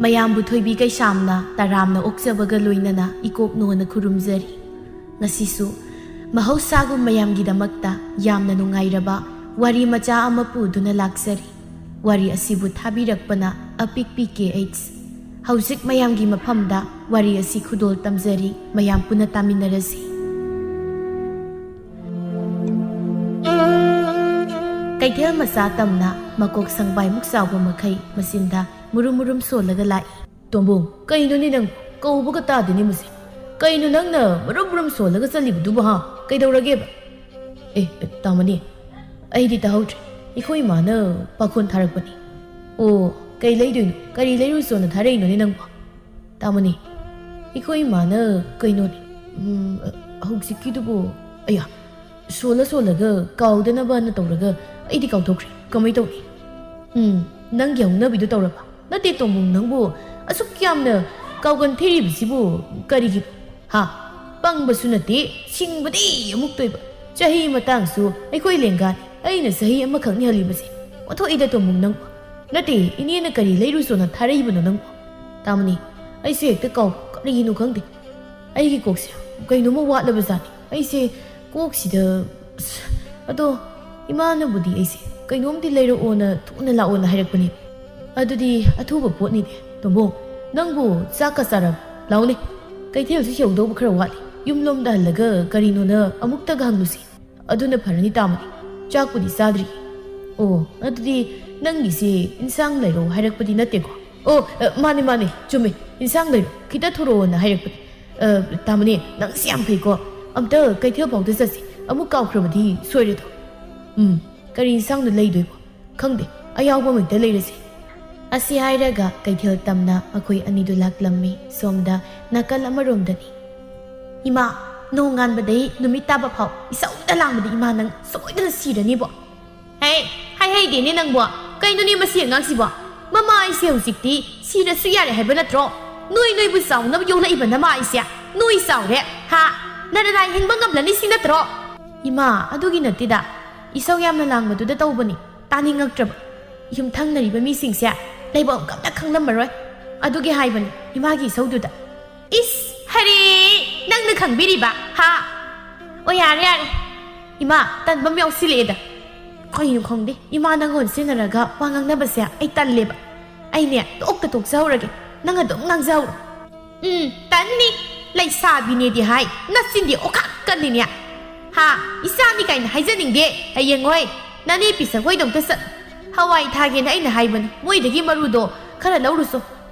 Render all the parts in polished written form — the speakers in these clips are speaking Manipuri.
ꯃꯌꯥꯝꯕꯨ ꯊꯣꯏꯕꯤ ꯀꯩꯁꯥꯝꯅ ꯇꯔꯥꯝꯅ ꯑꯣꯛꯆꯕꯒ ꯂꯣꯏꯅꯅ ꯏꯀꯣꯛꯅꯣꯅ ꯈꯨꯔꯨꯝꯖꯔꯤ꯫ ꯉꯁꯤꯁꯨ ꯃꯍꯧꯁꯥꯒꯨꯝ ꯃꯌꯥꯝꯒꯤꯗꯃꯛꯇ ꯌꯥꯝꯅ ꯅꯨꯡꯉꯥꯏꯔꯕ ꯋꯥꯔꯤ ꯃꯆꯥ ꯑꯃ ꯄꯨꯗꯨꯅ ꯂꯥꯛꯆꯔꯤ꯫ ꯋꯥꯔꯤ ꯑꯁꯤꯕꯨ ꯊꯥꯕꯤꯔꯛꯄꯅ ꯑꯄꯤꯛꯄꯤ KH꯫ ꯍꯧꯖꯤꯛ ꯃꯌꯥꯝꯒꯤ ꯃꯐꯝꯗ ꯋꯥꯔꯤ ꯑꯁꯤ ꯈꯨꯗꯣꯜ ꯇꯝꯖꯔꯤ, ꯃꯌꯥꯝ ꯄꯨꯟꯅ ꯇꯥꯃꯤꯟꯅꯔꯁꯤ꯫ ꯀꯩꯊꯦꯜ ꯃꯆꯥ ꯇꯝꯅ ꯃꯀꯣꯛ ꯁꯪꯕꯥꯏꯃꯨꯛ ꯆꯥꯎꯕ ꯃꯈꯩ ꯃꯆꯤꯟꯗ ꯃꯨꯔꯨꯝ ꯃꯨꯔꯨꯝ ꯁꯣꯜꯂꯒ ꯂꯥꯛꯏ꯫ ꯇꯣꯝꯕꯣꯡ, ꯀꯩꯅꯣꯅꯦ ꯅꯪ ꯀꯧꯕꯒ ꯇꯥꯗꯦꯅꯦ ꯃꯁꯤ? ꯀꯩꯅꯣ ꯅꯪꯅ ꯃꯨꯔꯨꯝ ꯃꯨꯔꯨꯝ ꯁꯣꯜꯂꯒ ꯆꯠꯂꯤꯕꯗꯨꯕꯨ ꯍꯥ? ꯀꯩꯗꯧꯔꯒꯦꯕ? ꯇꯥꯃꯣꯅꯦ, ꯑꯩꯗꯤ ꯇꯥꯍꯧꯗ꯭ꯔꯦ꯫ ꯑꯩꯈꯣꯏ ꯏꯃꯥꯅ ꯄꯥꯈꯣꯟ ꯊꯥꯔꯛꯄꯅꯤ꯫ ꯑꯣ, ꯀꯩ ꯂꯩꯗꯣꯏꯅꯣ? ꯀꯔꯤ ꯂꯩꯔꯨꯆꯣꯅ ꯊꯥꯔꯛꯏꯅꯣꯅꯦ ꯅꯪꯕꯣ? ꯇꯥꯃꯣꯅꯦ, ꯑꯩꯈꯣꯏ ꯏꯃꯥꯅ ꯀꯩꯅꯣꯅꯦ, ꯍꯧꯖꯤꯛꯀꯤꯗꯨꯕꯨ ꯑꯌꯥ, ꯁꯣꯜꯂꯒ ꯀꯥꯎꯗꯅꯕꯅ ꯇꯧꯔꯒ ꯑꯩꯗꯤ ꯀꯥꯎꯊꯣꯛꯈ꯭ꯔꯦ꯫ ꯀꯃꯥꯏ ꯇꯧꯅꯤ? ꯅꯪꯒꯤ ꯍꯧꯅꯕꯤꯗꯨ ꯇꯧꯔꯕ? ꯅꯠꯇꯦ ꯇꯣꯝꯕꯣꯡ, ꯅꯪꯕꯨ ꯑꯁꯨꯛ ꯌꯥꯝꯅ ꯀꯥꯎꯒꯟ ꯊꯤꯔꯤꯕꯁꯤꯕꯨ ꯀꯔꯤꯒꯤꯅꯣ? ꯍꯥ? ꯄꯪꯕꯁꯨ ꯅꯠꯇꯦ, ꯁꯤꯡꯕꯗꯤ ꯑꯃꯨꯛ ꯇꯣꯏꯕ꯫ ꯆꯍꯤ ꯃꯇꯥꯡꯁꯨ ꯑꯩꯈꯣꯏ ꯂꯦꯡꯒꯥꯅꯤ, ꯑꯩꯅ ꯆꯍꯤ ꯑꯃꯈꯛꯅꯤ ꯍꯜꯂꯤꯕꯁꯦ꯫ ꯑꯣꯟꯊꯣꯛꯏꯗ ꯇꯣꯝꯕꯣꯡ ꯅꯪꯕꯨ꯫ ꯅꯠꯇꯦ, ꯏꯅꯦꯅ ꯀꯔꯤ ꯂꯩꯔꯨꯆꯣꯅ ꯊꯥꯔꯛꯏꯕꯅꯣ ꯅꯪꯕꯨ? ꯇꯥꯃꯣꯅꯦ, ꯑꯩꯁꯦ ꯍꯦꯛꯇ ꯀꯥꯎꯕ, ꯀꯔꯤꯒꯤꯅꯣ ꯈꯪꯗꯦ꯫ ꯑꯩꯒꯤ ꯀꯣꯛꯁꯦ ꯀꯩꯅꯣꯝꯃ ꯋꯥꯠꯂꯕꯖꯥꯠꯅꯤ꯫ ꯑꯩꯁꯦ ꯀꯣꯛꯁꯤꯗ ꯑꯗꯣ ꯏꯃꯥꯅꯕꯨꯗꯤ ꯑꯩꯁꯦ ꯀꯩꯅꯣꯝꯗꯤ ꯂꯩꯔꯛꯑꯣꯅ ꯊꯨꯅ ꯂꯥꯛꯑꯣꯅ ꯍꯥꯏꯔꯛꯄꯅꯤ꯫ ꯑꯗꯨꯗꯤ ꯑꯊꯨꯕ ꯄꯣꯠꯅꯤꯅꯦ꯫ ꯇꯣꯝꯕꯣꯡ, ꯅꯪꯕꯨ ꯆꯥꯛꯀ ꯆꯥꯔꯕ? ꯂꯥꯎꯅꯦ, ꯀꯩꯊꯦꯜꯁꯨ ꯌꯧꯗꯧꯕ ꯈꯔ ꯋꯥꯠꯂꯤ꯫ ꯌꯨꯝꯂꯣꯝꯗ ꯍꯜꯂꯒ ꯀꯔꯤꯅꯣꯅ ꯑꯃꯨꯛꯇꯒ ꯍꯪꯂꯨꯁꯤ꯫ ꯑꯗꯨꯅ ꯐꯔꯅꯤ ꯇꯥꯃꯣꯅꯦ, ꯆꯥꯛꯄꯨꯗꯤ ꯆꯥꯗ꯭ꯔꯤ꯫ ꯑꯣ, ꯑꯗꯨꯗꯤ ꯅꯪꯒꯤꯁꯦ ꯏꯟꯁꯥꯡ ꯂꯩꯔꯣ ꯍꯥꯏꯔꯛꯄꯗꯤ ꯅꯠꯇꯦꯀꯣ? ꯑꯣ, ꯃꯥꯅꯦ, ꯆꯨꯝꯃꯦ, ꯏꯟꯁꯥꯡ ꯂꯩꯔꯣ ꯈꯤꯇ ꯊꯣꯔꯛꯑꯣꯅ ꯍꯥꯏꯔꯛꯄꯅꯤ꯫ ꯇꯥꯃꯣꯅꯦ, ꯅꯪꯁꯤ ꯌꯥꯝ ꯐꯩꯀꯣ꯫ ꯑꯝꯇ ꯀꯩꯊꯦꯜ ꯐꯥꯎꯗ ꯆꯠꯁꯤ, ꯑꯃꯨꯛ ꯀꯥꯎꯈ꯭ꯔꯕꯗꯤ ꯁꯣꯏꯔꯦꯗꯣ꯫ ꯀꯔꯤ ꯏꯟꯁꯥꯡꯅ ꯂꯩꯗꯣꯏꯕꯣ? ꯈꯪꯗꯦ, ꯑꯌꯥꯎꯕ ꯑꯃꯍꯦꯛꯇ ꯂꯩꯔꯁꯤ꯫ ꯑꯁꯤ ꯍꯥꯏꯔꯒ ꯀꯩꯊꯦꯜ ꯇꯝꯅ ꯃꯈꯣꯏ ꯑꯅꯤꯗꯨ ꯂꯥꯛꯂꯝꯃꯤ꯫ ꯁꯣꯝꯗ ꯅꯥꯀꯜ ꯑꯃꯔꯣꯝꯗꯅꯤ꯫ ꯏꯃꯥ, ꯅꯣꯡ ꯉꯥꯟꯕꯗꯩ ꯅꯨꯃꯤꯠ ꯇꯥꯕ ꯐꯥꯎ ꯏꯁꯧꯗ ꯂꯥꯡꯕꯗ ꯏꯃꯥ ꯅꯪ ꯁꯣꯏꯗꯅ ꯁꯤꯔꯅꯤꯕꯣ꯫ ꯍꯩꯗꯦꯅꯦ ꯅꯪꯕꯣ, ꯀꯩꯅꯣꯅꯦ ꯃꯁꯤ ꯑꯉꯥꯡꯁꯤꯕꯣ? ꯃꯃꯥ ꯑꯩꯁꯦ ꯍꯧꯖꯤꯛꯇꯤ ꯁꯤꯔꯁꯨ ꯌꯥꯔꯦ ꯍꯥꯏꯕ ꯅꯠꯇ꯭ꯔꯣ? ꯅꯣꯏꯕꯨ ꯆꯥꯎꯅꯕ ꯌꯣꯛꯂꯛꯏꯕ ꯅꯃꯥ ꯑꯩꯁꯦ ꯅꯣꯏ ꯆꯥꯎꯔꯦ, ꯍꯥ? ꯅꯔꯅꯥꯏ ꯍꯤꯡꯕ ꯉꯝꯂꯅꯤ ꯁꯤ ꯅꯠꯇ꯭ꯔꯣ? ꯏꯃꯥ, ꯑꯗꯨꯒꯤ ꯅꯠꯇꯦꯗ, ꯏꯁꯧ ꯌꯥꯝꯅ ꯂꯥꯡꯕꯗꯨꯗ ꯇꯧꯕꯅꯤ꯫ ꯇꯥꯅꯤꯡꯉꯛꯇ꯭ꯔꯕ ꯌꯨꯝꯊꯪꯅꯔꯤꯕ ꯃꯤꯁꯤꯡꯁꯦ ꯂꯩꯐꯝ ꯀꯝꯇ ꯈꯪꯂꯝꯃꯔꯣꯏ, ꯑꯗꯨꯒꯤ ꯍꯥꯏꯕꯅꯤ ꯏꯃꯥꯒꯤ ꯏꯁꯧꯗꯨꯗ꯫ ꯏꯁ, ꯍꯔꯦ, ꯅꯪꯅ ꯈꯪꯕꯤꯔꯤꯕ, ꯍꯥ? ꯑꯣ, ꯌꯥꯔꯦ, ꯏꯃꯥ, ꯇꯟꯕꯝ ꯌꯥꯎꯁꯤꯜꯂꯛꯑꯦꯗ꯫ ꯀꯩꯅꯣ ꯈꯪꯗꯦ, ꯏꯃꯥ ꯅꯪꯒ ꯁꯤꯟꯅꯔꯒ ꯋꯥ ꯉꯥꯡꯅꯕꯁꯦ ꯑꯩ ꯇꯜꯂꯦꯕ꯫ ꯑꯩꯅꯦ ꯇꯣꯛꯆꯍꯧꯔꯒꯦ, ꯅꯪ ꯑꯗꯨꯝ ꯉꯥꯡꯖꯍꯧꯔꯣ꯫ ꯇꯟꯅꯤ, ꯂꯩꯁꯥꯕꯤꯅꯦꯗꯤ ꯍꯥꯏ, ꯅꯆꯤꯟꯗꯤ ꯑꯣꯈꯥꯛ ꯀꯜꯂꯤꯅꯦ꯫ ꯍꯥ, ꯏꯆꯥꯅꯤ ꯀꯥꯏꯅ ꯍꯥꯏꯖꯅꯤꯡꯗꯦ꯫ ꯍꯌꯦꯡꯍꯣꯏ ꯅꯅꯦ ꯄꯤꯁꯛꯍꯣꯏꯗꯧꯇ ꯆꯠ, ꯍꯋꯥꯏ ꯊꯥꯒꯦꯅ ꯑꯩꯅ ꯍꯥꯏꯕꯅꯤ, ꯃꯣꯏꯗꯒꯤ ꯃꯔꯨꯗꯣ ꯈꯔ ꯂꯧꯔꯨꯆꯣ꯫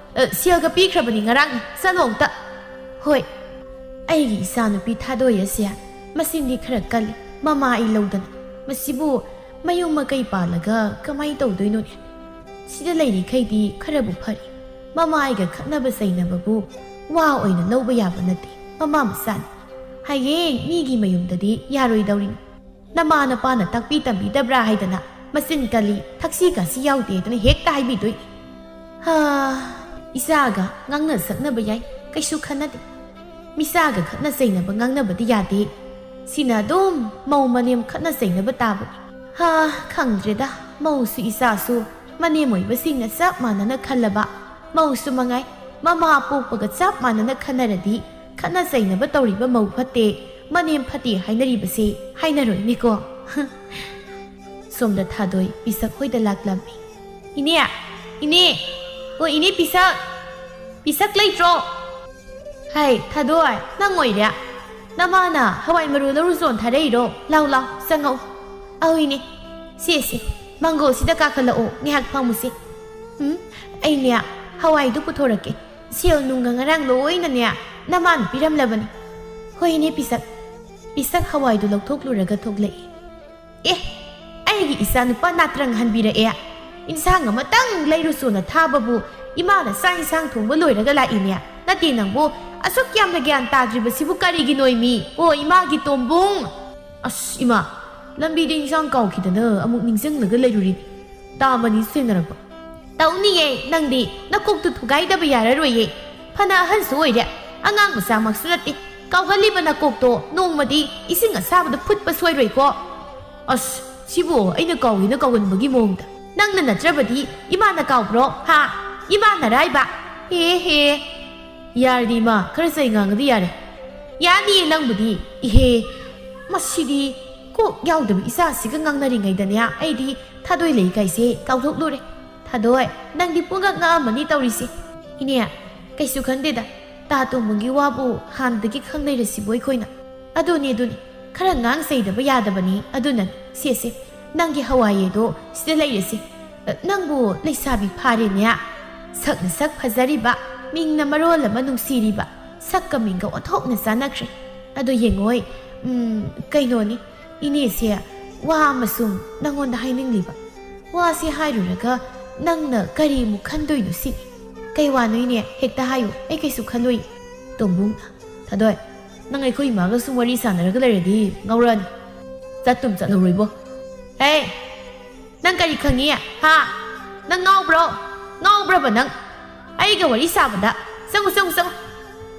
ꯁꯦꯜꯒ ꯄꯤꯈ꯭ꯔꯕꯅꯤ ꯉꯔꯥꯡꯅ, ꯆꯠꯂꯣ ꯑꯝꯇ꯫ ꯍꯣꯏ, ꯑꯩꯒꯤ ꯏꯆꯥꯅꯨꯄꯤ ꯊꯥꯗꯣꯏ ꯑꯁꯦ ꯃꯆꯤꯟꯗꯤ ꯈꯔ ꯀꯜꯂꯤ, ꯃꯃꯥ ꯑꯩ ꯂꯧꯗꯅ꯫ ꯃꯁꯤꯕꯨ ꯃꯌꯨꯝ ꯃꯀꯩ ꯄꯥꯜꯂꯒ ꯀꯃꯥꯏ ꯇꯧꯗꯣꯏꯅꯣꯅꯦ? ꯁꯤꯗ ꯂꯩꯔꯤꯈꯩꯗꯤ ꯈꯔꯕꯨ ꯐꯔꯤ, ꯃꯃꯥ ꯑꯩꯒ ꯈꯠꯅꯕ ꯆꯩꯅꯕꯕꯨ ꯋꯥ ꯑꯣꯏꯅ ꯂꯧꯕ ꯌꯥꯕ ꯅꯠꯇꯦ꯫ ꯃꯃꯥ ꯃꯆꯥꯅꯤ, ꯍꯌꯦꯡ ꯃꯤꯒꯤ ꯃꯌꯨꯝꯗꯗꯤ ꯌꯥꯔꯣꯏꯗꯧꯔꯤꯅꯤ꯫ ꯅꯃꯥ ꯅꯄꯥꯅ ꯇꯥꯛꯄꯤ ꯇꯝꯕꯤꯗꯕ꯭ꯔꯥ ꯍꯥꯏꯗꯅ ꯃꯆꯤꯟ ꯀꯜꯂꯤ, ꯊꯛꯁꯤ ꯈꯥꯁꯤ ꯌꯥꯎꯗꯦ ꯑꯗꯨꯅ ꯍꯦꯛꯇ ꯍꯥꯏꯕꯤꯗꯣꯏꯅꯤ꯫ ꯏꯆꯥꯒ ꯉꯥꯡꯅ ꯁꯛꯅꯕ ꯌꯥꯏ, ꯀꯩꯁꯨ ꯈꯟꯅꯗꯦ꯫ ꯃꯤꯆꯥꯒ ꯈꯠꯅ ꯆꯩꯅꯕ ꯉꯥꯡꯅꯕꯗꯤ ꯌꯥꯗꯦ꯫ ꯁꯤꯅ ꯑꯗꯨꯝ ꯃꯧ ꯃꯅꯦꯝ ꯈꯠꯅ ꯆꯩꯅꯕ ꯇꯥꯕꯅꯤ꯫ ꯈꯪꯗ꯭ꯔꯦꯗ, ꯃꯧꯁꯨ ꯏꯆꯥꯁꯨ ꯃꯅꯦꯝ ꯑꯣꯏꯕꯁꯤꯡꯅ ꯆꯞ ꯃꯥꯟꯅꯅ ꯈꯜꯂꯕ, ꯃꯧꯁꯨ ꯃꯉꯥꯏ ꯃꯃꯥ ꯄꯣꯛꯄꯒ ꯆꯞ ꯃꯥꯟꯅꯅ ꯈꯟꯅꯔꯗꯤ ꯈꯠꯅ ꯆꯩꯅꯕ ꯇꯧꯔꯤꯕ ꯃꯧ ꯐꯠꯇꯦ, ꯃꯅꯦꯝ ꯐꯠꯇꯦ ꯍꯥꯏꯅꯔꯤꯕꯁꯦ ꯍꯥꯏꯅꯔꯣꯏꯅꯦꯀꯣ꯫ ꯁꯣꯝꯗ ꯊꯥꯗꯣꯏ ꯄꯤꯁꯛ ꯍꯣꯏꯗ ꯂꯥꯛꯂꯝꯃꯤ꯫ ꯏꯅꯦ, ꯑꯣ ꯏꯅꯦ ꯄꯤꯁꯛ ꯂꯩꯇ꯭ꯔꯣ? ꯍꯥꯏ ꯊꯥꯗꯣꯏ, ꯅꯪ ꯑꯣꯏꯔꯦ? ꯅꯃꯥꯅ ꯍꯋꯥꯏ ꯃꯔꯨ ꯂꯧꯔꯨꯆꯣꯅ ꯊꯥꯔꯛꯏꯔꯣ? ꯂꯥꯎ ꯆꯪꯉꯛꯎ꯫ ꯑꯧ ꯏꯅꯦ, ꯁꯦ ꯃꯥꯡꯒꯣꯜꯁꯤꯗ ꯀꯥꯈꯠꯂꯛꯑꯣ, ꯉꯥꯏꯍꯥꯛ ꯐꯝꯃꯨꯁꯤ꯫ ꯑꯩꯅꯦ ꯍꯋꯥꯏꯗꯨ ꯄꯨꯊꯣꯔꯛꯀꯦ, ꯁꯦꯜ ꯅꯨꯡꯒ ꯉꯔꯥꯡ ꯂꯣꯏꯅꯅꯦ ꯅꯃꯥꯅ ꯄꯤꯔꯝꯂꯕꯅꯤ꯫ ꯍꯣꯏ ꯏꯅꯦ ꯄꯤꯁꯛ ꯍꯋꯥꯏꯗꯨ ꯂꯧꯊꯣꯛꯂꯨꯔꯒ ꯊꯣꯛꯂꯛꯏ꯫ ꯑꯩꯒꯤ ꯏꯆꯥꯅꯨꯄꯥ ꯅꯥꯇ꯭ꯔꯪ ꯍꯟꯕꯤꯔꯛꯑꯦ, ꯏꯟꯁꯥꯡ ꯑꯃꯇꯪ ꯂꯩꯔꯨꯆꯣꯅ ꯊꯥꯕꯕꯨ ꯏꯃꯥꯅ ꯆꯥꯛ ꯏꯟꯁꯥꯡ ꯊꯣꯡꯕ ꯂꯣꯏꯔꯒ ꯂꯥꯛꯏꯅꯦ꯫ ꯅꯠꯇꯦ ꯅꯪꯕꯨ ꯑꯁꯨꯛ ꯌꯥꯝꯅ ꯒ꯭ꯌꯥꯟ ꯇꯥꯗ꯭ꯔꯤꯕꯁꯤꯕꯨ ꯀꯔꯤꯒꯤꯅꯣ ꯏꯃꯤ? ꯑꯣ ꯏꯃꯥꯒꯤ ꯇꯣꯝꯕꯨꯡ! ꯑꯁ ꯏꯃꯥ, ꯂꯝꯕꯤꯗ ꯏꯟꯁꯥꯡ ꯀꯥꯎꯈꯤꯗꯅ ꯑꯃꯨꯛ ꯅꯤꯡꯁꯤꯡꯂꯒ ꯂꯩꯔꯨꯔꯤꯅꯤ꯫ ꯇꯥꯃꯅꯤ ꯁꯦꯟꯅꯔꯛꯄ꯫ ꯇꯧꯅꯤꯌꯦ, ꯅꯪꯗꯤ ꯅꯀꯣꯛꯇꯨ ꯊꯨꯒꯥꯏꯗꯕ ꯌꯥꯔꯔꯣꯏꯌꯦ꯫ ꯐꯅ ꯑꯍꯟꯁꯨ ꯑꯣꯏꯔꯦ, ꯑꯉꯥꯡ ꯃꯆꯥꯃꯛꯁꯨ ꯅꯠꯇꯦ, ꯀꯥꯎꯒꯜꯂꯤꯕ ꯅꯀꯣꯛꯇꯣ ꯅꯣꯡꯃꯗꯤ ꯏꯁꯤꯡ ꯑꯁꯥꯕꯗ ꯐꯨꯠꯄ ꯁꯣꯏꯔꯣꯏꯀꯣ ꯑꯁ ꯁꯤꯕꯨ ꯑꯩꯅ ꯀꯥꯎꯒꯦꯅ ꯀꯥꯎꯒꯟꯕꯒꯤ ꯃꯑꯣꯡꯗ ꯅꯪꯅ ꯅꯠꯇ꯭ꯔꯕꯗꯤ ꯏꯃꯥꯅ ꯀꯥꯎꯕ꯭ꯔꯣ ꯍꯥ ꯏꯃꯥꯅꯔꯥꯏꯕ ꯍꯦ ꯌꯥꯔꯗꯤ ꯏꯃꯥ ꯈꯔ ꯆꯩ ꯉꯥꯡꯉꯗꯤ ꯌꯥꯔꯦ ꯌꯥꯅꯤꯌꯦ ꯅꯪꯕꯨꯗꯤ ꯏꯍꯦ ꯃꯁꯤꯗꯤ ꯀꯣꯛ ꯌꯥꯎꯗꯕ ꯏꯆꯥꯁꯤꯒ ꯉꯥꯡꯅꯔꯤꯉꯩꯗꯅꯦ ꯑꯩꯗꯤ ꯊꯥꯗꯣꯏ ꯂꯩ ꯀꯥꯏꯁꯦ ꯀꯥꯎꯊꯣꯛꯂꯨꯔꯦ ꯊꯥꯗꯣꯏ ꯅꯪꯗꯤ ꯄꯨꯡꯉꯛ ꯉꯛꯑꯝꯃꯅꯤ ꯇꯧꯔꯤꯁꯦ ꯏꯅꯦ ꯀꯩꯁꯨ ꯈꯟꯗꯦꯗ ꯇꯥ ꯇꯣꯝꯕꯒꯤ ꯋꯥꯕꯨ ꯍꯥꯟꯅꯗꯒꯤ ꯈꯪꯅꯩꯔꯁꯤꯕꯨ ꯑꯩꯈꯣꯏꯅ ꯑꯗꯨꯅꯤ ꯈꯔ ꯉꯥꯡ ꯆꯩꯗꯕ ꯌꯥꯗꯕꯅꯤ ꯑꯗꯨꯅꯅꯤ ꯁꯦꯁꯦ ꯅꯪꯒꯤ ꯍꯋꯥꯏꯌꯦꯗꯣ ꯁꯤꯗ ꯂꯩꯔꯁꯤ ꯅꯪꯕꯨ ꯂꯩꯁꯥꯕꯤ ꯐꯥꯔꯦꯅꯦ ꯁꯛꯅ ꯁꯛ ꯐꯖꯔꯤꯕ ꯃꯤꯡꯅ ꯃꯔꯣꯜ ꯑꯃ ꯅꯨꯡꯁꯤꯔꯤꯕ ꯁꯛꯀ ꯃꯤꯡꯒ ꯑꯣꯟꯊꯣꯛꯅ ꯆꯥꯟꯅꯈ꯭ꯔꯦ ꯑꯗꯣ ꯌꯦꯡꯉꯣꯏ ꯀꯩꯅꯣꯅꯤ ꯏꯅꯦꯁꯦ ꯋꯥ ꯑꯃꯁꯨꯡ ꯅꯪꯉꯣꯟꯗ ꯍꯥꯏꯅꯤꯡꯂꯤꯕ ꯋꯥꯁꯦ ꯍꯥꯏꯔꯨꯔꯒ ꯅꯪꯅ ꯀꯔꯤꯃꯨꯛ ꯈꯟꯗꯣꯏꯅꯣ ꯁꯤꯅꯤ ꯀꯩ ꯋꯥꯅꯣ ꯏꯅꯦ ꯍꯦꯛꯇ ꯍꯥꯏꯌꯨ ꯑꯩ ꯀꯩꯁꯨ ꯈꯜꯂꯣꯏ ꯇꯣꯝꯕꯨꯡꯅ ꯊꯥꯗꯣꯏ ꯅꯪ ꯑꯩꯈꯣꯏ ꯏꯃꯥꯒ ꯁꯨꯝ ꯋꯥꯔꯤ ꯁꯥꯟꯅꯔꯒ ꯂꯩꯔꯗꯤ ꯉꯧꯔꯛꯑꯅꯤ ꯆꯠꯂꯔꯣꯏꯕꯣ ꯍꯦ ꯅꯪ ꯀꯔꯤ ꯈꯪꯉꯤ ꯍꯥ ꯅꯪ ꯉꯥꯎꯕ꯭ꯔꯕ ꯅꯪ ꯑꯩꯒ ꯋꯥꯔꯤ ꯁꯥꯕꯗ ꯆꯪꯉꯨ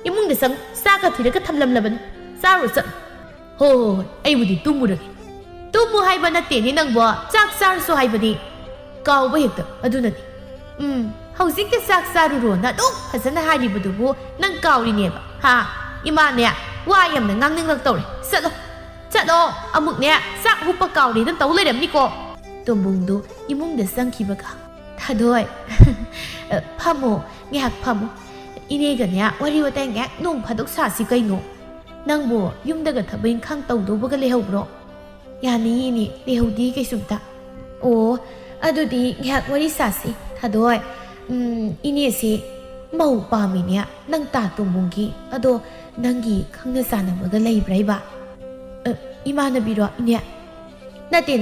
이몽대 sang 싸가 들여가 탐람라반 싸로 써 호 아이부디 뚜무르게 뚜무 하이바나 때니 낭보 짝싸르소 하이바니 까오바 했다 아두나니 hꯧꯖꯤꯛꯇ ꯆꯥꯛ ꯆꯥꯔꯨꯔꯣꯅ ꯑꯗꯨꯝ ꯐꯖꯅ ꯍꯥꯏꯔꯤꯕꯗꯨꯕꯨ ꯅꯪ ꯀꯥꯎꯔꯤꯅꯦꯕ ꯍꯥ ꯏꯃꯥꯅꯦ ꯋꯥ ꯌꯥꯝꯅ ꯉꯥꯡꯅꯤꯡꯂꯛꯇꯧꯔꯦ ꯆꯠꯂꯣ ꯑꯃꯨꯛꯅꯦ ꯆꯥꯛ ꯍꯨꯞꯄ ꯀꯥꯎꯔꯦꯅ ꯇꯧ ꯂꯩꯔꯝꯅꯤꯀꯣ ꯇꯣꯝꯕꯨꯡꯗꯨ ꯏꯃꯨꯡꯗ ꯆꯪꯈꯤꯕꯒ ꯊꯥꯗꯣꯏ ꯐꯝꯃꯣ ꯉꯥꯏꯍꯥꯛ ꯐꯝꯃꯣ 이네가네 와리 와тай ngak nong phadok 사시 kayno nangbo yumdaga thabay khang tawdobaga lehobro yani ni lehodi kaisumta o adudi ngak wari sasi thadoi ine se mau pamine nang ta tumbungi ado nangi khangna sanamaga leibraiba imanabiro ine nate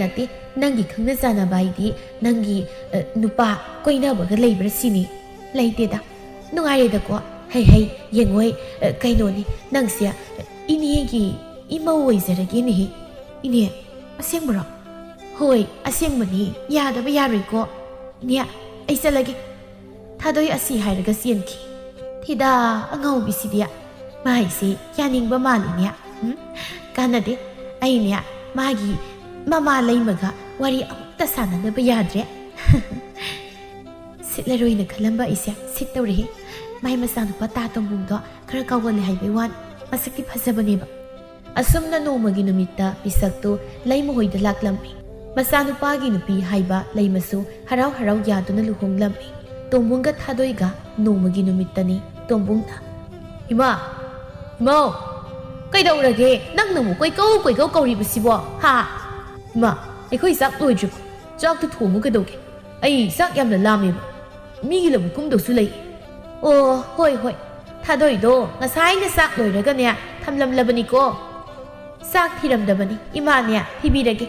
nangi khangna sanabaidi nangi nupa koinabaga leibra sini leiteda nungaireda hey yengoi kainoni nangsia inegi imau oizarageni ine asengbro hoi asengbani yadaba yaroi ko ine aisalage thadoi asi hairaga sienki thida angau bisidia maise yaningba malini kanade aine magi mama leimaga wari amta sananaba yadre sitleroina khalamba isya sitawri mai masanupa ta tombungdo khara kawale haibai wan masakti phajabaniba asumna nomagi numitta pisakto leimu hoida laklambi masanupa gi nupi haiba leimasu harau yaduna luhonglambi tombunga thadoiga nomagi numittani tombungna ima kaidaurage nangnamu koikau kauribasibo ha ima ekhoi sak loidru chak tu thomu kadauge ai sak yamna lameba migi labu kumdosu lei hoi thadoi ngasai sak loiragane thamlamlabaniko sak thiramdabani imane hibirage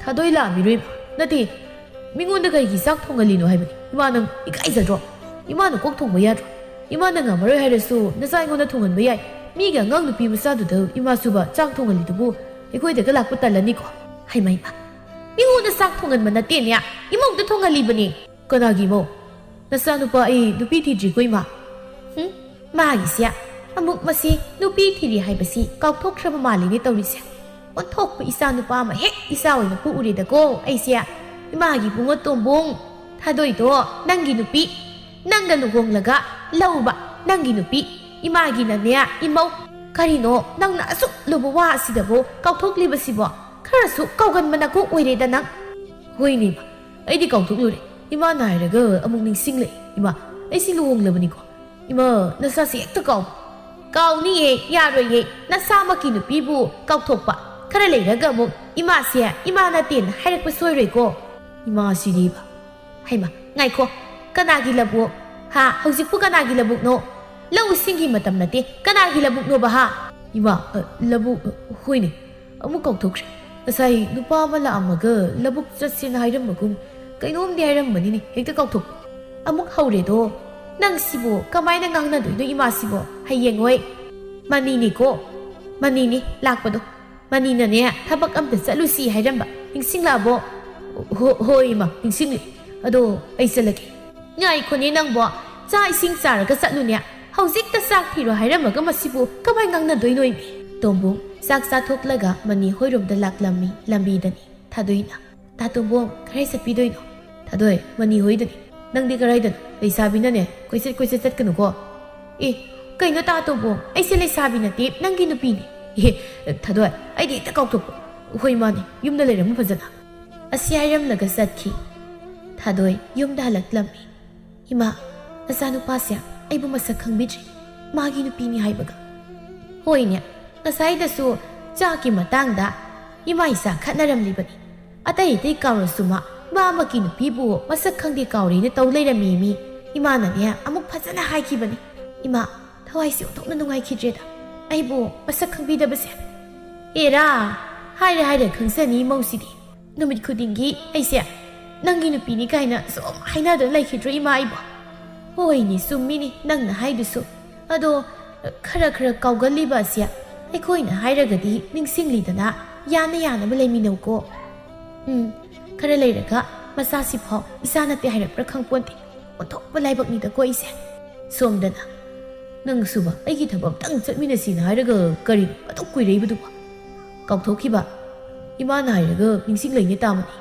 thadoi lamiroi nati mingonda kaigi sak thongalino haibani imana ikaizadro imana kok thongba yadro imana ngamaroi hairasu nasai ngona thonganba yai miga ngang nupi masadu imasuba chak thongalidubu ekoidaga lakpa talaniko haimai mingonda sak thonganba natenya imongda thongalibani kanagi mo nasanupa nupi thidri koima magisya amuk masi nupi thiri haibasi kaukthokhraba malini tawrise onthokpa isanupa ma hek isa oina pu urida ko aisya imagi bungo tombong thadoi nangi nupi nanga lugonglaga lauba nangi nupi imagi na ne imau karino nangna asuk lubu wa asidabo kaukthokliba kharasu kauganmana ko oireda nang hoini aidi kaukthokure ima nairaga amung ningsingle ima aisi luhonglabani ko ima nasasi ekta kauni yaroye nasamaki nupibu kaukthokpa khara leiraga amuk ima se ima na tin hairakpa soiroi ko ima siriba haima ngaiko kanagi labu ha hojikpu kanagi labuk no lau singi matam nate kanagi labuk no ba ha ima labu hoine amuk kaukthokre nasai nupa mala amaga labuk chatsin hairamagum kainom di hairamani ni hekta kaukthok amuk hauredo nang sibo kamaina ngangna doino ima sibo hayengoi manini lakpado manina ne thabak amta chalusi hairamba ningsinglabo hoi ma ningsingli ado aisalake ngai khoni nangbo cha ising charaga chatlu ne ꯍꯧꯖꯤꯛꯇ ꯆꯥꯛ ꯊꯤꯔꯣ ꯍꯥꯏꯔꯝꯃꯒ ꯃꯁꯤꯕꯨ ꯀꯃꯥꯏ ꯉꯥꯡꯅꯗꯣꯏꯅꯣ ꯏꯃꯤ? ꯇꯣꯝꯕꯨꯡ ꯆꯥꯛ ꯆꯥꯊꯣꯛꯂꯒ ꯃꯅꯤ ꯍꯣꯏꯔꯣꯝꯗ ꯂꯥꯛꯂꯝꯃꯤ ꯂꯝꯕꯤꯗꯅꯤ ꯊꯥꯗꯣꯏꯅ꯫ ꯇꯥ ꯇꯣꯝꯕꯣꯡ ꯀꯔꯥꯏ ꯆꯠꯄꯤꯗꯣꯏꯅꯣ? ꯊꯥꯗꯣꯏ ꯃꯅꯤ ꯍꯣꯏꯗꯅꯤ꯫ ꯅꯪꯗꯤ ꯀꯔꯥꯏꯗꯅꯣ? ꯂꯩꯁꯥꯕꯤꯅꯅꯦ ꯀꯣꯏꯆꯠ ꯆꯠꯀꯅꯨꯀꯣ꯫ ꯑꯦ ꯀꯩꯅꯣ ꯇꯥ ꯇꯣꯝꯕꯣꯡ, ꯑꯩꯁꯦ ꯂꯩꯁꯥꯕꯤ ꯅꯠꯇꯦ ꯅꯪꯒꯤ ꯅꯨꯄꯤꯅꯤ꯫ ꯊꯥꯗꯣꯏ ꯑꯩꯗꯤ ꯍꯦꯛꯇ ꯀꯥꯎꯊꯣꯛꯄ꯫ ꯍꯣꯏ ꯃꯥꯅꯤ, ꯌꯨꯝꯗ ꯂꯩꯔꯝꯃꯨ ꯐꯖꯅ꯫ ꯑꯁꯤ ꯍꯥꯏꯔꯝꯂꯒ ꯆꯠꯈꯤ꯫ ꯊꯥꯗꯣꯏ ꯌꯨꯝꯗ ꯍꯜꯂꯛꯂꯝꯃꯤ꯫ ꯏꯃꯥ, ꯅꯆꯥꯅꯨꯄꯥꯁꯦ ꯑꯩꯕꯨ ꯃꯁꯛ ꯈꯪꯕꯤꯗ꯭ꯔꯤ, ꯃꯥꯒꯤ ꯅꯨꯄꯤꯅꯤ ꯍꯥꯏꯕꯒ꯫ ꯍꯣꯏꯅꯦ, ꯉꯁꯥꯏꯗꯁꯨ ꯆꯥꯛꯀꯤ ꯃꯇꯥꯡꯗ ꯏꯃꯥ ꯏꯆꯥ ꯈꯠꯅꯔꯝꯂꯤꯕꯅꯤ꯫ ꯑꯇꯩ ꯀꯥꯎꯔꯁꯨ ꯃꯥꯃꯛꯀꯤ ꯅꯨꯄꯤꯕꯨ ꯃꯁꯛ ꯈꯪꯗꯦ ꯀꯥꯎꯔꯦꯅ ꯇꯧ ꯂꯩꯔꯝꯃꯤ ꯃꯤ꯫ ꯏꯃꯥꯅꯅꯦ ꯑꯃꯨꯛ ꯐꯖꯅ ꯍꯥꯏꯈꯤꯕꯅꯤ꯫ ꯏꯃꯥ, ꯊꯋꯥꯏꯁꯦ ꯑꯣꯟꯊꯣꯛꯅ ꯅꯨꯡꯉꯥꯏꯈꯤꯗ꯭ꯔꯦꯗ ꯑꯩꯕꯨ ꯃꯁꯛ ꯈꯪꯕꯤꯗꯕꯁꯦ꯫ ꯑꯦꯔꯥ, ꯍꯥꯏꯔ ꯈꯪꯖꯅꯤ ꯃꯧꯁꯤꯗꯤ꯫ ꯅꯨꯃꯤꯠ ꯈꯨꯗꯤꯡꯒꯤ ꯑꯩꯁꯦ ꯅꯪꯒꯤ ꯅꯨꯄꯤꯅꯤ ꯀꯥꯏꯅ ꯁꯨꯝ ꯍꯥꯏꯅꯗꯨꯅ ꯂꯩꯈꯤꯗ꯭ꯔꯣ ꯏꯃꯥ ꯑꯩꯕꯨ? ꯍꯣꯏꯅꯦ ꯆꯨꯝꯃꯤꯅꯤ ꯅꯪꯅ ꯍꯥꯏꯗꯨꯁꯨ꯫ ꯑꯗꯣ ꯈꯔ ꯀꯥꯎꯒꯜꯂꯤꯕ ꯑꯁꯦ ꯑꯩꯈꯣꯏꯅ ꯍꯥꯏꯔꯒꯗꯤ ꯅꯤꯡꯁꯤꯡꯂꯤꯗꯅ ꯌꯥꯅꯕ ꯂꯩꯃꯤꯟꯅꯧꯀꯣ꯫ ꯈꯔ ꯂꯩꯔꯒ ꯃꯆꯥꯁꯤꯐꯥꯎ ꯏꯆꯥ ꯅꯠꯇꯦ ꯍꯥꯏꯔꯛꯄ꯭ꯔꯥ ꯈꯪꯄꯣꯟꯇꯦ꯫ ꯑꯣꯟꯊꯣꯛꯄ ꯂꯥꯏꯕꯛꯅꯤꯗꯀꯣ ꯑꯩꯁꯦ꯫ ꯁꯣꯝꯗꯅ ꯅꯪꯁꯨꯕ ꯑꯩꯒꯤ ꯊꯕꯛ ꯑꯝꯇꯪ ꯆꯠꯃꯤꯟꯅꯁꯤꯅ ꯍꯥꯏꯔꯒ ꯀꯔꯤꯅꯣ ꯑꯗꯨꯛ ꯀꯨꯏꯔꯛꯏꯕꯗꯨꯕ? ꯀꯥꯎꯊꯣꯛꯈꯤꯕ? ꯏꯃꯥꯅ ꯍꯥꯏꯔꯒ ꯅꯤꯡꯁꯤꯡꯂꯩꯅꯦ ꯇꯥꯃꯅꯤ꯫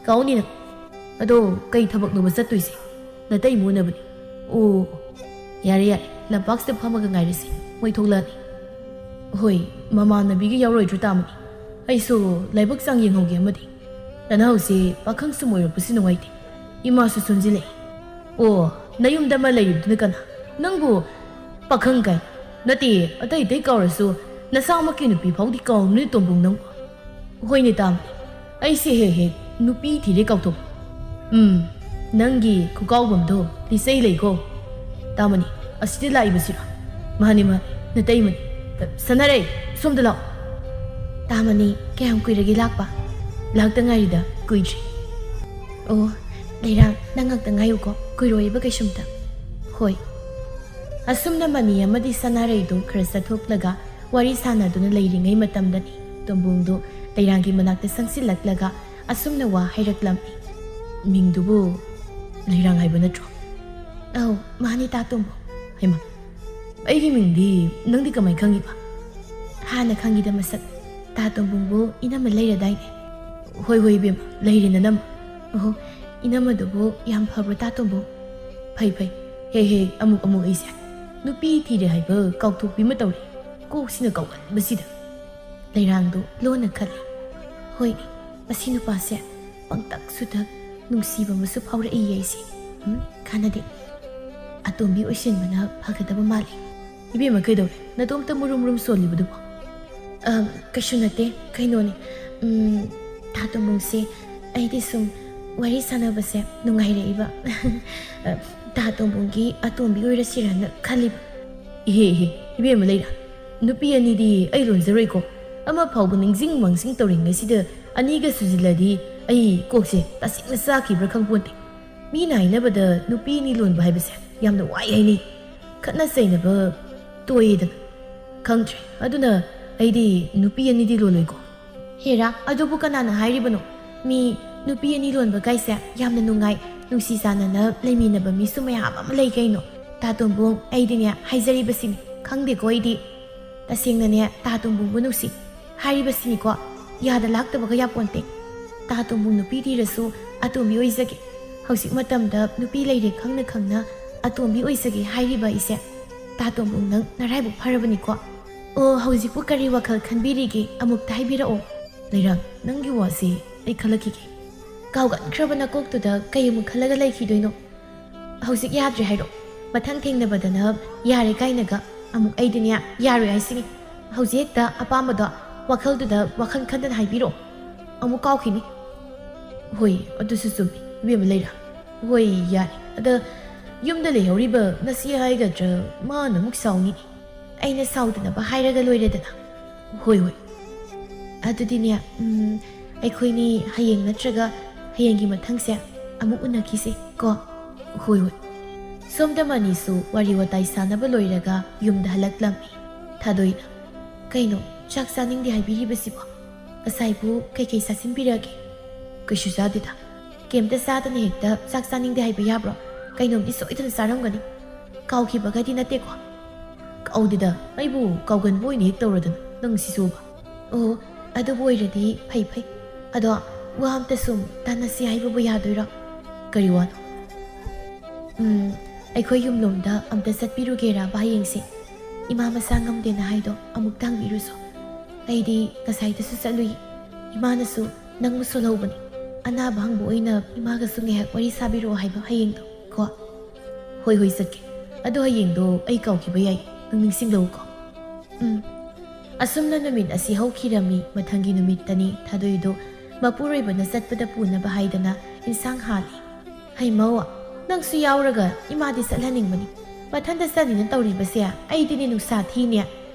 ꯀꯥꯎꯅꯤ ꯅꯪ꯫ ꯑꯗꯣ ꯀꯩ ꯊꯕꯛꯅꯣꯕ ꯆꯠꯇꯣꯏꯁꯦ? ꯅꯇꯩ ꯃꯨꯅꯕꯅꯤ꯫ ꯑꯣ ꯌꯥꯔꯦ ꯂꯝꯄꯥꯛꯁꯤꯗ ꯐꯝꯃꯒ ꯉꯥꯏꯔꯁꯤ, ꯃꯣꯏ ꯊꯣꯛꯂꯛꯑꯅꯤ꯫ ꯍꯣꯏ, ꯃꯃꯥꯟꯅꯕꯤꯒ ꯌꯥꯎꯔꯣꯏꯗ꯭ꯔꯣ ꯇꯥꯃꯅꯤ? ꯑꯩꯁꯨ ꯂꯥꯏꯕꯛ ꯆꯥꯡ ꯌꯦꯡꯍꯧꯒꯦ ꯑꯃꯗꯤ꯫ ꯅꯅꯥꯎꯁꯦ ꯄꯥꯈꯪ ꯁꯨꯝ ꯑꯣꯏꯔꯛꯄꯁꯤ ꯅꯨꯡꯉꯥꯏꯇꯦ꯫ ꯏꯃꯥꯁꯨ ꯁꯣꯟꯖꯤꯜꯂꯛꯏ꯫ ꯑꯣ, ꯅꯌꯨꯝꯗ ꯑꯃ ꯂꯩꯔꯤꯕꯗꯨꯅ ꯀꯅꯥ? ꯅꯪꯕꯨ ꯄꯥꯈꯪ ꯀꯥꯏ? ꯅꯠꯇꯦ, ꯑꯇꯩ ꯀꯥꯎꯔꯁꯨ ꯅꯆꯥꯃꯛꯀꯤ ꯅꯨꯄꯤ ꯐꯥꯎꯗꯤ ꯀꯥꯎꯅꯨꯅꯦ ꯇꯣꯝꯕꯨꯡ ꯅꯪꯕꯨ꯫ ꯍꯣꯏꯅꯦ ꯇꯥꯃꯅꯤ, ꯑꯩꯁꯦ ꯍꯦꯛ ꯅꯨꯄꯤ ꯊꯤꯔꯦ ꯀꯥꯎꯊꯣꯛꯄ꯫ ꯅꯪꯒꯤ ꯈꯨꯀꯥꯎꯕꯝꯗꯣ ꯂꯤꯆꯩ ꯂꯩꯀꯣ꯫ ꯇꯥꯃꯅꯤ, ꯑꯁꯤꯗ ꯂꯥꯛꯏꯕꯁꯤꯔꯣ? ꯃꯥꯅꯤ ꯅꯇꯩꯃꯅꯤ꯫ ꯁꯅꯔꯩ, ꯁꯣꯝꯗ ꯂꯥꯛꯑꯣ꯫ ꯇꯥꯃꯅꯤ, ꯀꯌꯥꯝ ꯀꯨꯏꯔꯒꯦ ꯂꯥꯛꯄ? ꯂꯥꯛꯇ ꯉꯥꯏꯔꯤꯗ, ꯀꯨꯏꯗ꯭ꯔꯤ꯫ ꯑꯣ, ꯂꯩꯔꯥꯡ ꯅꯪ ꯉꯥꯛꯇ ꯉꯥꯏꯌꯨꯀꯣ, ꯀꯨꯏꯔꯣꯏꯕ ꯀꯩꯁꯨꯝꯇ꯫ ꯍꯣꯏ꯫ ꯑꯁꯨꯝꯅ ꯃꯅꯤ ꯑꯃꯗꯤ ꯁꯅꯥꯔꯩꯗꯨ ꯈꯔ ꯆꯠꯊꯣꯛꯂꯒ ꯋꯥꯔꯤ ꯁꯥꯟꯅꯗꯨꯅ ꯂꯩꯔꯤꯉꯩ ꯃꯇꯝꯗꯅꯤ ꯇꯣꯝꯕꯨꯡꯗꯨ ꯂꯩꯔꯥꯡꯒꯤ ꯃꯅꯥꯛꯇ ꯆꯪꯁꯤꯜꯂꯛꯂꯒ ꯑꯁꯨꯝꯅ ꯋꯥ ꯍꯥꯏꯔꯛꯂꯝꯃꯤ꯫ ꯃꯤꯡꯗꯨꯕꯨ ꯂꯩꯔꯥꯡ ꯍꯥꯏꯕ ꯅꯠꯇ꯭ꯔꯣ? ꯑꯧ ꯃꯥꯅꯤ ꯇꯥ ꯇꯣꯝꯕꯨꯡ꯫ ꯍꯩꯃꯥ, ꯑꯩꯒꯤ ꯃꯤꯡꯗꯤ ꯅꯪꯗꯤ ꯀꯃꯥꯏ ꯈꯪꯉꯤꯕ? ꯍꯥꯟꯅ ꯈꯪꯉꯤꯗ ꯃꯁꯛ꯫ ꯇꯥ ꯇꯣꯝꯕꯨꯡꯕꯨ ꯏꯅꯝꯃ ꯂꯩꯔꯗꯥꯏꯅꯦ? ꯍꯣꯏ ꯏꯕꯦꯝꯃ, ꯂꯩꯔꯦ ꯅꯅꯝꯃ꯫ ꯑꯣꯍꯣ, ꯏꯅꯝꯃꯗꯨꯕꯨ ꯌꯥꯝ ꯐꯕ꯭ꯔꯣ ꯇꯥ ꯇꯣꯝꯕꯨꯡ? ꯐꯩ ꯍꯦꯛ ꯑꯃꯨꯛ ꯑꯩꯁꯦ ꯅꯨꯄꯤ ꯊꯤꯔꯦ ꯍꯥꯏꯕ ꯀꯥꯎꯊꯣꯛꯄꯤ ꯑꯃ ꯇꯧꯔꯤ, ꯀꯣꯛꯁꯤꯅ ꯀꯥꯎꯒꯟꯕꯁꯤꯗ꯫ ꯂꯩꯔꯥꯡꯗꯨ ꯂꯣꯟꯅ ꯈꯜꯂꯤ꯫ ꯍꯣꯏꯅꯦ, ꯃꯁꯤ ꯅꯨꯄꯥꯁꯦ ꯄꯪꯇꯛ ꯁꯨꯇꯛ ꯅꯨꯡꯁꯤꯕ ꯑꯃꯁꯨ ꯐꯥꯎꯔꯛꯏꯌꯦ ꯑꯩꯁꯦ꯫ ꯀꯥꯟꯅꯗꯦ, ꯑꯇꯣꯝꯕꯤ ꯑꯣꯏꯁꯤꯟꯕꯅ ꯐꯒꯗꯕ ꯃꯥꯜꯂꯤ꯫ ꯏꯕꯦꯝꯃ ꯀꯩꯗꯧꯔꯦ? ꯅꯇꯣꯝꯇ ꯃꯨꯔꯨꯝ ꯁꯣꯜꯂꯤꯕꯗꯨꯕꯣ? ꯀꯩꯁꯨ ꯅꯠꯇꯦ, ꯀꯩꯅꯣꯅꯤ꯫ ꯇꯥ ꯇꯣꯝꯕꯨꯡꯁꯦ ꯑꯩꯗꯤ ꯁꯨꯝ ꯋꯥꯔꯤ ꯁꯥꯟꯅꯕꯁꯦ ꯅꯨꯡꯉꯥꯏꯔꯛꯏꯕ꯫ ꯇꯥ ꯇꯣꯝꯕꯨꯡꯒꯤ ꯑꯇꯣꯝꯕꯤ ꯑꯣꯏꯔꯁꯤꯔꯅ ꯈꯜꯂꯤꯕ꯫ ꯏꯍꯦ ꯏꯕꯦꯝꯃ ꯂꯩꯔꯥꯡ, ꯅꯨꯄꯤ ꯑꯅꯤꯗꯤ ꯑꯩ ꯂꯣꯟꯖꯔꯣꯏꯀꯣ꯫ ꯑꯃ ꯐꯥꯎꯕ ꯅꯤꯡꯁꯤꯡ ꯃꯥꯡꯁꯤꯡ ꯇꯧꯔꯤꯉꯩꯁꯤꯗ ꯑꯅꯤꯒ ꯁꯨꯖꯤꯜꯂꯗꯤ ꯑꯩ ꯀꯣꯛꯁꯦ ꯇꯁꯦꯡꯅ ꯆꯥꯈꯤꯕ꯭ꯔꯥ ꯈꯪꯄꯣꯟꯇꯦ꯫ ꯃꯤꯅ ꯍꯥꯏꯅꯕꯗ ꯅꯨꯄꯤ ꯑꯅꯤ ꯂꯣꯟꯕ ꯍꯥꯏꯕꯁꯦ ꯌꯥꯝꯅ ꯋꯥꯏ ꯍꯥꯏꯅꯩ꯫ ꯈꯠꯅ ꯆꯩꯅꯕ ꯇꯣꯏꯗꯅ꯫ ꯈꯪꯗ꯭ꯔꯦ, ꯑꯗꯨꯅ ꯑꯩꯗꯤ ꯅꯨꯄꯤ ꯑꯅꯤꯗꯤ ꯂꯣꯜꯂꯣꯏꯀꯣ꯫ ꯍꯦꯔꯥ, ꯑꯗꯨꯕꯨ ꯀꯅꯥꯅ ꯍꯥꯏꯔꯤꯕꯅꯣ? ꯃꯤ ꯅꯨꯄꯤ ꯑꯅꯤ ꯂꯣꯟꯕ ꯀꯥꯏꯁꯦ ꯌꯥꯝꯅ ꯅꯨꯡꯉꯥꯏ, ꯅꯨꯡꯁꯤ ꯆꯥꯟꯅꯅ ꯂꯩꯃꯤꯟꯅꯕ ꯃꯤꯁꯨ ꯃꯌꯥꯝ ꯑꯃ ꯂꯩ ꯀꯩꯅꯣ꯫ ꯇꯥ ꯇꯣꯝꯕꯨꯡ, ꯑꯩꯗꯤꯅꯦ ꯍꯥꯏꯖꯔꯤꯕꯁꯤꯅꯤ, ꯈꯪꯗꯦꯀꯣ ꯑꯩꯗꯤ ꯇꯁꯦꯡꯅꯅꯦ ꯇꯥ ꯇꯣꯝꯕꯨꯡꯕꯨ ꯅꯨꯡꯁꯤ ꯍꯥꯏꯔꯤꯕꯁꯤꯅꯤꯀꯣ, ꯌꯥꯗ ꯂꯥꯛꯇꯕꯒ ꯌꯥꯄꯣꯟꯇꯦ꯫ ꯇꯥ ꯇꯣꯝꯕꯨꯡ ꯅꯨꯄꯤ ꯊꯤꯔꯁꯨ ꯑꯇꯣꯝꯕꯤ ꯑꯣꯏꯖꯒꯦ꯫ ꯍꯧꯖꯤꯛ ꯃꯇꯝꯗ ꯅꯨꯄꯤ ꯂꯩꯔꯦ ꯈꯪꯅ ꯑꯇꯣꯝꯕꯤ ꯑꯣꯏꯖꯒꯦ ꯍꯥꯏꯔꯤꯕ ꯑꯩꯁꯦ꯫ ꯇꯥ ꯇꯣꯝꯕꯨꯡ ꯅꯪ ꯅꯔꯥꯏꯕꯛ ꯐꯔꯕꯅꯤꯀꯣ꯫ ꯑꯣ, ꯍꯧꯖꯤꯛꯄꯨ ꯀꯔꯤ ꯋꯥꯈꯜ ꯈꯟꯕꯤꯔꯤꯒꯦ ꯑꯃꯨꯛꯇ ꯍꯥꯏꯕꯤꯔꯛꯑꯣ꯫ ꯂꯩꯔꯥꯡ, ꯅꯪꯒꯤ ꯋꯥꯁꯤ ꯑꯩ ꯈꯜꯂꯛꯈꯤꯒꯦ꯫ ꯀꯥꯎꯒꯟꯈ꯭ꯔꯕ ꯅꯀꯣꯛꯇꯨꯗ ꯀꯩ ꯑꯃꯨꯛ ꯈꯜꯂꯒ ꯂꯩꯈꯤꯗꯣꯏꯅꯣ? ꯍꯧꯖꯤꯛ ꯌꯥꯗ꯭ꯔꯦ ꯍꯥꯏꯔꯣ? ꯃꯊꯪ ꯊꯦꯡꯅꯕꯗꯅ यारे कायनगा अमुक ऐदिनिया यारो हाइसिनी हौजी हेक्ता अपामबदो वाखलदुदा वाखल खंदन हाइबिरो अमुक काउखिनी होय अदुसु सुमी बेम लेरा होय यारे अदा युमदा लेहौरिबा नसी हाइगद्र माना मुक साउनी अइना साउदनबा हाइरगा लोइरेदना होय होय अदुदिनिया अखोइनी हयेंग नत्रगा हयेंगी मथंगसे अमुक उनखिसे को होय होय सोमदमनीसु वारी वताई सानबा लोइरगा युमदा हलक्लमी थादोइना कइनो चाक सानिंग दि हाइबिरिबसिबो असाइबु कई सासिनबिरगे कइसु जादेदा केमता सादने हेक्ता चाक सानिंग दि हाइबि याब्रो कइनोमदि सोइदन सारमगनी काउखिबगदि नतेको ꯀꯥꯎꯗꯦꯗ ꯑꯩꯕꯨ ꯀꯥꯎꯒꯟꯕ ꯑꯣꯏꯅ ꯍꯦꯛ ꯇꯧꯔꯗꯅ ꯅꯪ ꯁꯤꯁꯨꯕ ꯑꯣ ꯑꯗꯨꯕꯨ ꯑꯣꯏꯔꯗꯤ ꯐꯩ ꯑꯗꯣ ꯋꯥ ꯑꯝꯇ ꯁꯨꯝ ꯇꯥꯟꯅꯁꯤ ꯍꯥꯏꯕꯕꯨ ꯌꯥꯗꯣꯏꯔꯣ ꯀꯔꯤ ꯋꯥꯅꯣ ꯑꯩꯈꯣꯏ ꯌꯨꯝꯂꯣꯝꯗ ꯑꯝꯇ ꯆꯠꯄꯤꯔꯨꯒꯦꯔꯕ ꯍꯌꯦꯡꯁꯦ ꯏꯃꯥ ꯃꯁꯥ ꯉꯝꯗꯦꯅ ꯍꯥꯏꯗꯣ ꯑꯃꯨꯛ ꯇꯥꯡꯕꯤꯔꯨꯁꯣ ꯑꯩꯗꯤ ꯉꯁꯥꯏꯗꯁꯨ ꯆꯠꯂꯨꯏ ꯏꯃꯥꯅꯁꯨ ꯅꯪꯕꯨ ꯁꯣꯜꯍꯧꯕꯅꯤ ꯑꯅꯥꯕ ꯍꯪꯕ ꯑꯣꯏꯅ ꯏꯃꯥꯒꯁꯨ ꯉꯥꯏꯍꯥꯛ ꯋꯥꯔꯤ ꯁꯥꯕꯤꯔꯛꯑꯣ ꯍꯥꯏꯕ ꯍꯌꯦꯡꯗꯣ ꯀꯣ ꯍꯣꯏ ꯆꯠꯀꯦ ꯑꯗꯣ ꯍꯌꯦꯡꯗꯣ ꯑꯩ ꯀꯥꯎꯈꯤꯕ ꯌꯥꯏ ꯅꯪ ꯅꯤꯡꯁꯤꯡꯂꯛꯎꯀꯣ ꯑꯁꯨꯝꯅ ꯅꯨꯃꯤꯠ ꯑꯁꯤ ꯍꯧꯈꯤꯔꯝꯃꯤ ꯃꯊꯪꯒꯤ ꯅꯨꯃꯤꯠꯇꯅꯤ ꯊꯥꯗꯣꯏꯗꯣ ꯃꯄꯨꯔꯣꯏꯕꯅ ꯆꯠꯄꯗ ꯄꯨꯅꯕ ꯍꯥꯏꯗꯅ ꯏꯟꯁꯥꯡ ꯍꯥꯜꯂꯤ ꯍꯩꯃꯧ ꯅꯪꯁꯨ ꯌꯥꯎꯔꯒ ꯏꯃꯥꯗꯤ ꯆꯠꯍꯟꯅꯤꯡꯕꯅꯤ ꯃꯊꯟꯇ ꯆꯠꯅꯤꯅ ꯇꯧꯔꯤꯕꯁꯦ ꯑꯩꯗꯤꯅꯦ ꯅꯨꯡꯁꯥ ꯊꯤꯅꯦ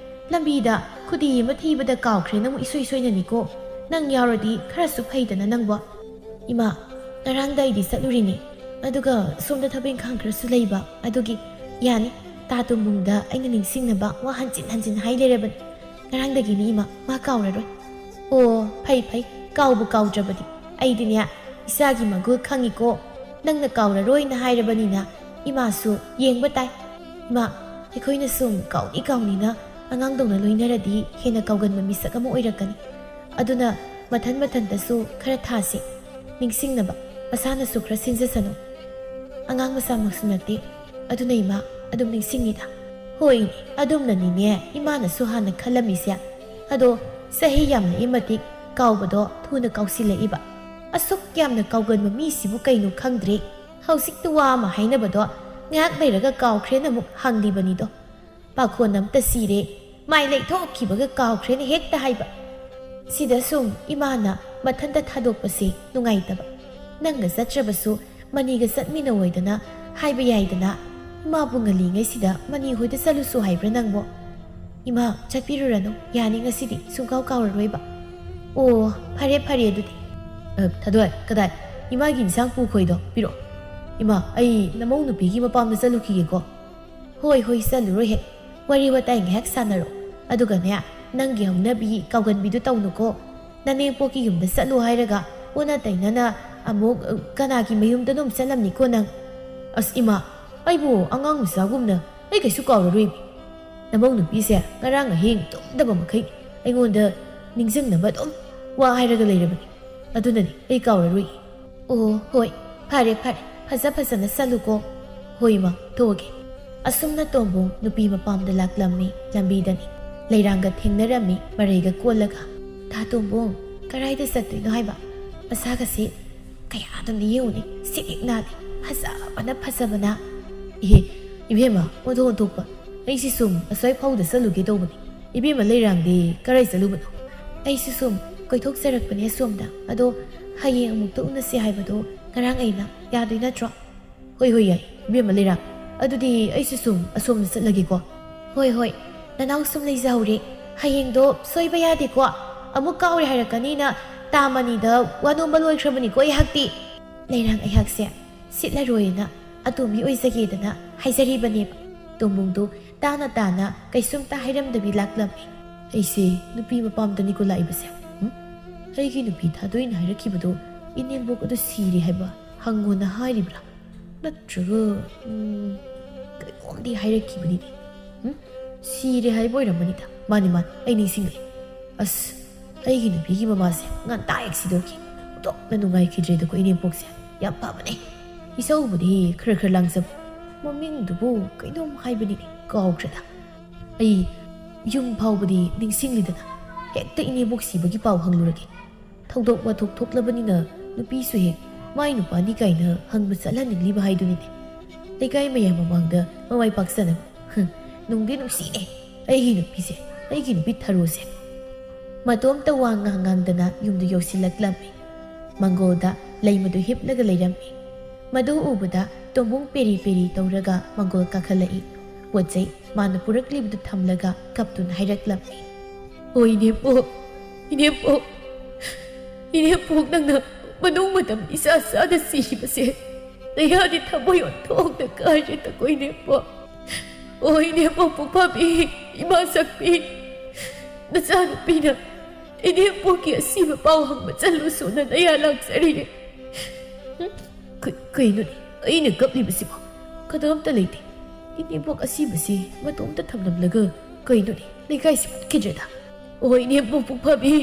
ꯂꯝꯕꯤꯗ ꯈꯨꯗꯤ ꯑꯃ ꯊꯤꯕꯗ ꯀꯥꯎꯈ꯭ꯔꯦ ꯅꯪ ꯏꯁꯣꯏ ꯁꯣꯏꯅꯅꯤꯀꯣ ꯅꯪ ꯌꯥꯎꯔꯗꯤ ꯈꯔꯁꯨ ꯐꯩꯗꯅ ꯅꯪꯕꯣ ꯏꯃꯥ ꯉꯔꯥꯡꯗ ꯑꯩꯗꯤ ꯆꯠꯂꯨꯔꯤꯅꯤ ꯑꯗꯨꯒ ꯁꯣꯝꯗ ꯊꯕꯛ ꯏꯪꯈꯥꯡ ꯈꯔꯁꯨ ꯂꯩꯕ ꯑꯗꯨꯒꯤ ꯌꯥꯅꯤ ꯇꯥ ꯇꯣꯝꯕꯨꯡꯗ ꯑꯩꯅ ꯅꯤꯡꯁꯤꯡꯅꯕ ꯋꯥ ꯍꯟꯖꯤꯟ ꯍꯥꯏ ꯂꯩꯔꯕꯅꯤ ꯉꯔꯥꯡꯗꯒꯤꯅꯤ ꯏꯃꯥ ꯃꯥ ꯀꯥꯎꯔꯔꯣꯏ ꯑꯣ ꯐꯩ ꯀꯥꯎꯕꯨ ꯀꯥꯎꯗ꯭ꯔꯕꯗꯤ ꯑꯩꯗꯤꯅꯦ ꯏꯆꯥꯒꯤ ꯃꯒꯨꯜ ꯈꯪꯉꯤꯀꯣ ꯅꯪꯅ ꯀꯥꯎꯔꯔꯣꯏꯅ ꯍꯥꯏꯔꯕꯅꯤꯅ ꯏꯃꯥꯁꯨ ꯌꯦꯡꯕ ꯇꯥꯏ ꯏꯃꯥ ꯑꯩꯈꯣꯏꯅ ꯁꯨꯝ ꯀꯥꯎꯅꯤꯅ ꯑꯉꯥꯡꯗꯧꯅ ꯂꯣꯏꯅꯔꯗꯤ ꯍꯦꯟꯅ ꯀꯥꯎꯒꯟꯕ ꯃꯤꯁꯛ ꯑꯃ ꯑꯣꯏꯔꯛꯀꯅꯤ ꯑꯗꯨꯅ ꯃꯊꯟꯇꯁꯨ ꯈꯔ ꯊꯥꯁꯤ ꯅꯤꯡꯁꯤꯡꯅꯕ ꯃꯁꯥꯅꯁꯨ ꯈꯔ ꯁꯤꯟꯖꯁꯅꯨ ꯑꯉꯥꯡ ꯃꯆꯥꯃꯛꯁꯨ ꯅꯠꯇꯦ ꯑꯗꯨꯅ ꯏꯃꯥ ꯑꯗꯨꯝ ꯅꯤꯡꯁꯤꯡꯉꯤꯗ ꯍꯣꯏꯅꯦ ꯑꯗꯨꯝꯅꯅꯤꯅꯦ ꯏꯃꯥꯅꯁꯨ ꯍꯥꯟꯅ ꯈꯜꯂꯝꯃꯤꯁꯦ ꯑꯗꯣ ꯆꯍꯤ ꯌꯥꯝꯂꯛꯏ ꯃꯇꯤꯛ ꯀꯥꯎꯕꯗꯣ ꯊꯨꯅ ꯀꯥꯎꯁꯤꯜꯂꯛꯏꯕ ꯑꯁꯨꯛ ꯌꯥꯝꯅ ꯀꯥꯎꯒꯟꯕ ꯃꯤꯁꯤꯕꯨ ꯀꯩꯅꯣ ꯈꯪꯗ꯭ꯔꯦ ꯍꯧꯖꯤꯛꯇ ꯋꯥ ꯑꯃ ꯍꯥꯏꯅꯕꯗꯣ ꯉꯥꯏꯍꯥꯛ ꯂꯩꯔꯒ ꯀꯥꯎꯈ꯭ꯔꯦꯅ ꯑꯃꯨꯛ ꯍꯪꯂꯤꯕꯅꯤꯗꯣ ꯄꯥꯈꯣꯟ ꯑꯝꯇ ꯁꯤꯔꯦ ꯃꯥꯏ ꯂꯩꯊꯣꯛꯈꯤꯕꯒ ꯀꯥꯎꯈ꯭ꯔꯦꯅ ꯍꯦꯛꯇ ꯍꯥꯏꯕ ꯁꯤꯗ ꯁꯨꯝ ꯏꯃꯥꯅ ꯃꯊꯟꯇ ꯊꯥꯗꯣꯛꯄꯁꯦ ꯅꯨꯡꯉꯥꯏꯇꯕ ꯅꯪꯒ ꯆꯠꯇ꯭ꯔꯕꯁꯨ ꯃꯅꯤꯒ ꯆꯠꯃꯤꯟꯅꯧꯑꯣꯏꯗꯅ ꯍꯥꯏꯕ ꯌꯥꯏꯗꯅ ꯏꯃꯥꯕꯨ ꯉꯜꯂꯤꯉꯩꯁꯤꯗ ꯃꯅꯤ ꯍꯣꯏꯗ ꯆꯠꯂꯨꯁꯨ ꯍꯥꯏꯕ꯭ꯔꯥ ꯅꯪꯕꯣ ꯏꯃꯥ ꯆꯠꯄꯤꯔꯨꯔꯅꯨ ꯌꯥꯅꯤ ꯉꯁꯤꯗꯤ ꯁꯨꯡꯀꯥꯎ ꯀꯥꯎꯔꯔꯣꯏꯕ ꯑꯣ ꯐꯔꯦ ꯑꯗꯨꯗꯤ ꯊꯥꯗꯣꯏ ꯀꯗꯥꯏ ꯏꯃꯥꯒꯤ ꯏꯟꯁꯥꯡ ꯄꯨꯈꯣꯏꯗꯣ ꯄꯤꯔꯛꯑꯣ ꯏꯃꯥ ꯑꯩ ꯅꯃꯧ ꯅꯨꯄꯤꯒꯤ ꯃꯄꯥꯝꯗ ꯆꯠꯂꯨꯈꯤꯒꯦꯀꯣ ꯍꯣꯏ ꯆꯠꯂꯨꯔꯣꯏ ꯍꯦꯛ ꯋꯥꯔꯤ ꯋꯥꯇꯥꯏ ꯉꯥꯏꯍꯥꯛ ꯁꯥꯟꯅꯔꯣ ꯑꯗꯨꯒꯅꯦ ꯅꯪꯒꯤ ꯍꯧꯅꯕꯤ ꯀꯥꯎꯒꯟꯕꯤꯗꯨ ꯇꯧꯅꯨꯀꯣ ꯅꯅꯦꯝꯄꯣꯛꯀꯤ ꯌꯨꯝꯗ ꯆꯠꯂꯨ ꯍꯥꯏꯔꯒ ꯑꯣꯟꯅ ꯇꯩꯅꯅ ꯑꯃꯨꯛ ꯀꯅꯥꯒꯤ ꯃꯌꯨꯝꯗꯅꯣ ꯆꯠꯂꯝꯅꯤꯀꯣ ꯅꯪ ꯑꯁ ꯏꯃꯥ ꯑꯩꯕꯨ ꯑꯉꯥꯡ ꯃꯆꯥꯒꯨꯝꯅ ꯑꯩ ꯀꯩꯁꯨ ꯀꯥꯎꯔꯔꯣꯏ ꯅꯃꯧ ꯅꯨꯄꯤꯁꯦ ꯉꯔꯥꯡ ꯑꯍꯤꯡ ꯇꯨꯝꯗꯕ ꯃꯈꯩ ꯑꯩꯉꯣꯟꯗ ꯅꯤꯡꯁꯤꯡꯅꯕ ꯑꯗꯨꯝ ꯋꯥ ꯍꯥꯏꯔꯒ ꯂꯩꯔꯕꯅꯤ ꯑꯗꯨꯅꯅꯤ ꯑꯩ ꯀꯥꯎꯔꯔꯣꯏ ꯑꯣ ꯍꯣꯏ ꯐꯔꯦ ꯐꯖꯅ ꯆꯠꯂꯨꯀꯣ ꯍꯣꯏ ꯏꯃꯥ ꯊꯣꯛꯑꯒꯦ ꯑꯁꯨꯝꯅ ꯇꯣꯝꯕꯨꯡ ꯅꯨꯄꯤ ꯃꯄꯥꯝꯗ ꯂꯥꯛꯂꯝꯃꯤ ꯂꯝꯕꯤꯗꯅꯤ ꯂꯩꯔꯥꯡꯒ ꯊꯦꯡꯅꯔꯝꯃꯤ ꯃꯔꯩꯒ ꯀꯣꯜꯂꯒ ꯊꯥ ꯇꯣꯝꯕꯨꯡ ꯀꯔꯥꯏꯗ ꯆꯠꯇꯣꯏꯅꯣ ꯍꯥꯏꯕ ꯃꯁꯥꯒꯁꯤ ꯀꯌꯥꯗꯨꯝ ꯌꯦꯡꯉꯨꯅꯤ ꯁꯤꯛ ꯅꯥꯗꯦ ꯐꯖꯕꯅ ꯏꯕꯦꯝꯃ ꯑꯣꯟꯊꯣꯛꯄ ꯑꯩꯁꯤ ꯁꯨꯝ ꯑꯁ꯭ꯋꯥꯏ ꯐꯥꯎꯗ ꯆꯠꯂꯨꯒꯦ ꯇꯧꯕꯅꯤ ꯏꯕꯦꯝꯃ ꯂꯩꯔꯥꯡꯗꯤ ꯀꯔꯥꯏ ꯆꯠꯂꯨꯕꯅꯣ ꯑꯩꯁꯨ ꯁꯨꯝ ꯀꯣꯏꯊꯣꯛꯆꯔꯛꯄꯅꯦ ꯑꯁꯣꯝꯗ ꯑꯗꯣ ꯍꯌꯦꯡ ꯑꯃꯨꯛꯇ ꯎꯅꯁꯤ ꯍꯥꯏꯕꯗꯣ ꯉꯔꯥꯡ ꯑꯩꯅ ꯌꯥꯗꯣꯏ ꯅꯠꯇ꯭ꯔꯣ ꯍꯣꯏ ꯌꯥꯏ ꯏꯕꯦꯝꯃ ꯂꯩꯔꯥꯡ ꯑꯗꯨꯗꯤ ꯑꯩꯁꯨ ꯁꯨꯝ ꯑꯁꯣꯝꯗ ꯆꯠꯂꯒꯦꯀꯣ ꯍꯣꯏ ꯅꯅꯥꯎ ꯁꯨꯝ ꯂꯩꯖꯍꯧꯔꯦ ꯍꯌꯦꯡꯗꯣ ꯁꯣꯏꯕ ꯌꯥꯗꯦꯀꯣ ꯑꯃꯨꯛ ꯀꯥꯎꯔꯦ ꯍꯥꯏꯔꯛꯀꯅꯤꯅ ꯇꯥꯃꯅꯤꯗ ꯋꯥꯅꯣꯝꯕ ꯂꯣꯏꯈ꯭ꯔꯕꯅꯤꯀꯣ ꯑꯩꯍꯥꯛꯇꯤ ꯂꯩꯔꯥꯡ ꯑꯩꯍꯥꯛꯁꯦ ꯁꯤꯠꯂꯔꯣꯏꯅ ꯑꯇꯣꯝꯕꯤ ꯑꯣꯏꯖꯒꯦꯗꯅ ꯍꯥꯏꯖꯔꯤꯕꯅꯦꯕ ꯇꯣꯝꯕꯨꯡꯗꯨ ꯇꯥꯅ ꯀꯩꯁꯨꯝꯇ ꯍꯥꯏꯔꯝꯗꯕꯤ ꯂꯥꯛꯂꯝꯃꯤ ꯑꯩꯁꯦ ꯅꯨꯄꯤ ꯃꯄꯥꯝꯗꯅꯤꯀꯣ ꯂꯥꯛꯏꯕꯁꯦ ꯑꯩꯒꯤ ꯅꯨꯄꯤ ꯊꯥꯗꯣꯏꯅ ꯍꯥꯏꯔꯛꯈꯤꯕꯗꯣ ꯏꯅꯦꯝꯕꯣꯛ ꯑꯗꯨ ꯁꯤꯔꯦ ꯍꯥꯏꯕ ꯍꯪꯉꯣꯅ ꯍꯥꯏꯔꯤꯕ꯭ꯔꯥ ꯅꯠꯇ꯭ꯔꯒ ꯀꯩꯅꯣꯝꯗꯤ ꯍꯥꯏꯔꯛꯈꯤꯕꯅꯤꯅꯦ ꯁꯤꯔꯦ ꯍꯥꯏꯕ ꯑꯣꯏꯔꯝꯃꯅꯤꯗ ꯃꯥꯅꯤ ꯑꯩ ꯅꯤꯡꯁꯤꯡꯂꯛꯏ ꯑꯁ ꯑꯩꯒꯤ ꯅꯨꯄꯤꯒꯤ ꯃꯃꯥꯁꯦ ꯉꯟꯇꯥ ꯍꯦꯛ ꯁꯤꯗꯣꯛꯈꯤ ꯑꯣꯟꯊꯣꯛꯅ ꯅꯨꯡꯉꯥꯏꯈꯤꯗ꯭ꯔꯦꯗꯀꯣ ꯏꯅꯦꯝꯄꯣꯛꯁꯦ ꯌꯥꯝ ꯐꯕꯅꯦ ꯏꯆꯧꯕꯨꯗꯤ ꯈꯔ ꯂꯥꯡꯖꯕ ꯃꯃꯤꯡꯗꯨꯕꯨ ꯀꯩꯅꯣꯝ ꯍꯥꯏꯕꯅꯤꯅꯦ ꯀꯥꯎꯈ꯭ꯔꯦꯗ ꯑꯩ ꯌꯨꯝ ꯐꯥꯎꯕꯗꯤ ꯅꯤꯡꯁꯤꯡꯂꯤꯗꯅ ꯍꯦꯛꯇ ꯏꯅꯦꯝꯕꯣꯛ ꯁꯤꯕꯒꯤ ꯄꯥꯎ ꯍꯪꯂꯨꯔꯒꯦ ꯊꯧꯗꯣꯛ ꯋꯥꯊꯣꯛ ꯊꯣꯛꯂꯕꯅꯤꯅ ꯅꯨꯄꯤꯁꯨ ꯍꯦꯛ ꯃꯥꯏ ꯅꯨꯄꯥꯅꯤ ꯀꯥꯏꯅ ꯍꯪꯕ ꯆꯠꯍꯟꯅꯤꯡꯂꯤꯕ ꯍꯥꯏꯗꯨꯅꯤꯅꯦ ꯂꯩꯀꯥꯏ ꯃꯌꯥꯝ ꯃꯃꯥꯡꯗ ꯃꯃꯥꯏ ꯄꯥꯛꯆꯅꯕ ꯅꯨꯡꯗꯤ ꯅꯨꯡꯁꯤꯅꯦ ꯑꯩꯒꯤ ꯅꯨꯄꯤꯁꯦ ꯑꯩꯒꯤ ꯅꯨꯄꯤ ꯊꯔꯣꯁꯦ ꯃꯇꯣꯝꯇ ꯋꯥ ꯉꯥꯡꯗꯅ ꯌꯨꯝꯗ ꯌꯧꯁꯤꯜꯂꯛꯂꯝꯃꯤ ꯃꯪꯒꯣꯜꯗ ꯂꯩ ꯃꯗꯨ ꯍꯤꯞꯂꯒ ꯂꯩꯔꯝꯃꯤ ꯃꯗꯨ ꯎꯕꯗ ꯇꯣꯝꯕꯨꯡ ꯄꯦꯔꯤ ꯇꯧꯔꯒ ꯃꯪꯒꯣꯜ ꯀꯥꯈꯠꯂꯛꯏ ꯄꯣꯠ ꯆꯩ ꯃꯥꯅ ꯄꯨꯔꯛꯂꯤꯕꯗꯨ ꯊꯝꯂꯒ ꯀꯞꯇꯨꯅ ꯍꯥꯏꯔꯛꯂꯝꯃꯤ ꯍꯣꯏ ꯏꯅꯦꯝꯄꯣꯛ ꯅꯪꯅ ꯃꯅꯨꯡ ꯃꯇꯝ ꯏꯆꯥꯗ ꯁꯤꯕꯁꯦ ꯅꯌꯥꯗꯤ ꯊꯃꯣꯏ ꯑꯣꯟꯊꯣꯛꯅ ꯀꯥꯏꯔꯦꯗꯀꯣ ꯏꯅꯦꯝꯄꯣꯛ ꯑꯣ ꯏꯅꯦꯝꯄꯣꯛ ꯄꯨꯛꯐꯥꯕꯤ ꯏꯃꯥ ꯁꯛꯄꯤ ꯅꯆꯥꯅꯨꯄꯤꯅ ꯏꯅꯦꯝꯄꯣꯛꯀꯤ ꯑꯁꯤꯕ ꯄꯥꯎ ꯍꯪꯕ ꯆꯠꯂꯨꯁꯨꯅ ꯅꯌꯥ ꯂꯥꯛꯆꯔꯤꯅꯦ ꯀꯩꯅꯣꯅꯦ ꯑꯩꯅ ꯀꯞꯂꯤꯕꯁꯤꯕꯣ ꯀꯅꯥꯝꯇ ꯂꯩꯇꯦ इनेम्पोक असीबसी मतोमता थमलमलगा कइनोनि लेकाइसि किजदा ओय इनेम्पोक पुफबी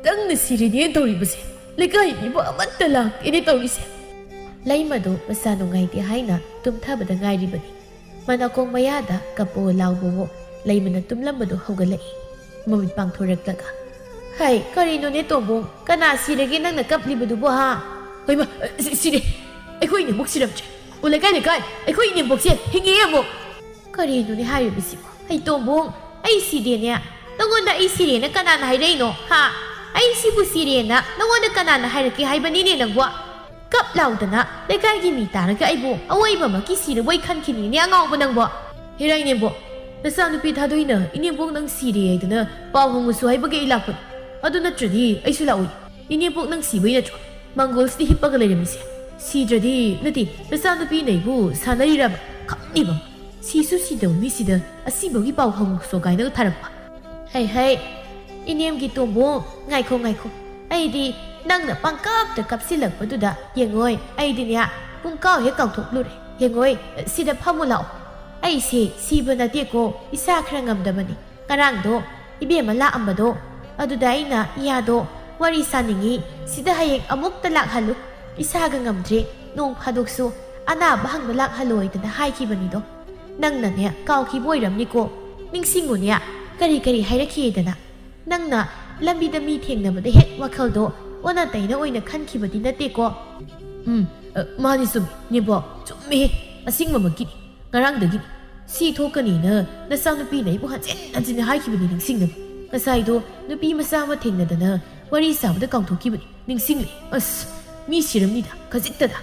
तंगन सिरिने तौरिबसे लेकाइ निबो अमत्ता लाक्तेने तौरिसे लैमदो मसा नुंगाइते हाइना तुमथाबदा गाइरिबनि मनाकोंग मयादा कपो लाउबो लैमना तुमलमदो हौगलै ममित पांथोरक्लगा हाय करिनोने तोंबों कना सिरगे नंगना कपलिबदुबो हा होइमा सिरे अखोइ नेमबोक सिरमचे उलेकाइ लेकाइ अखोइ नेमबोकसे हिंगे अमो करिनोने हाइबसिबो हाय तोंबों आई सिदेने नंगोंदा आई सिरेना कनाना हाइरैनो हा आई सिबु सिरेना नंगोंदा कनाना हाइरके हाइबनिने नंगवा कप लाउदना लेकाइगी मी तारगा आइबो अवैबमकी सिरबोइ खनखिनिने अंगावबो नंगबो हिराइ नेमबो नसा नुपि थादोइना इनेम्पोक नंग सिरे आइदना पाव हंगुसु हाइबगे इलाकपन अदु नत्रदि आइसु लाउइ इनेम्पोक नंग सिबै नत्र मंगोल्सदि हिप्पगा लेरमिसे सिद्रदि नति नसा नुपि नैबु सानरिराब खंनिबा सिसु सिदौ मिसिदा असिबोगी पाव हंगुसु गाइना थारपा हाय हाय इनेमगी तोंबो गाइखो गाइखो आइदि नंगना पंकापता कपसिलकपदुदा येंगोय आइदिनिया पुंकाव हे काउथोकलुरे येंगोय सिदा फमु लाओ आइसे सिबा नतेको इसा खरा ngamdabani karangdo ibema laambado aduda aina iyado wari saningi sida hayek amukta lakhalu isaga ngamdre nong phadoksu ana bahang lakhaloi tana haikibani do nangna ne kawki boiramni ko ningsingunya kari kari hairaki dana nangna lambi da mi thengnabada hek wakhaldo ona taina oina khankibadi nate ko mani sum nibo chummi asingmamaki ngarangdagi si thokani na nasa nupi na ibu hanjen anjin haikibani ningsingna kasaido nupi masa ma thengnadana wari sabda kaungthokibani ningsingli as mi siramni da kajittada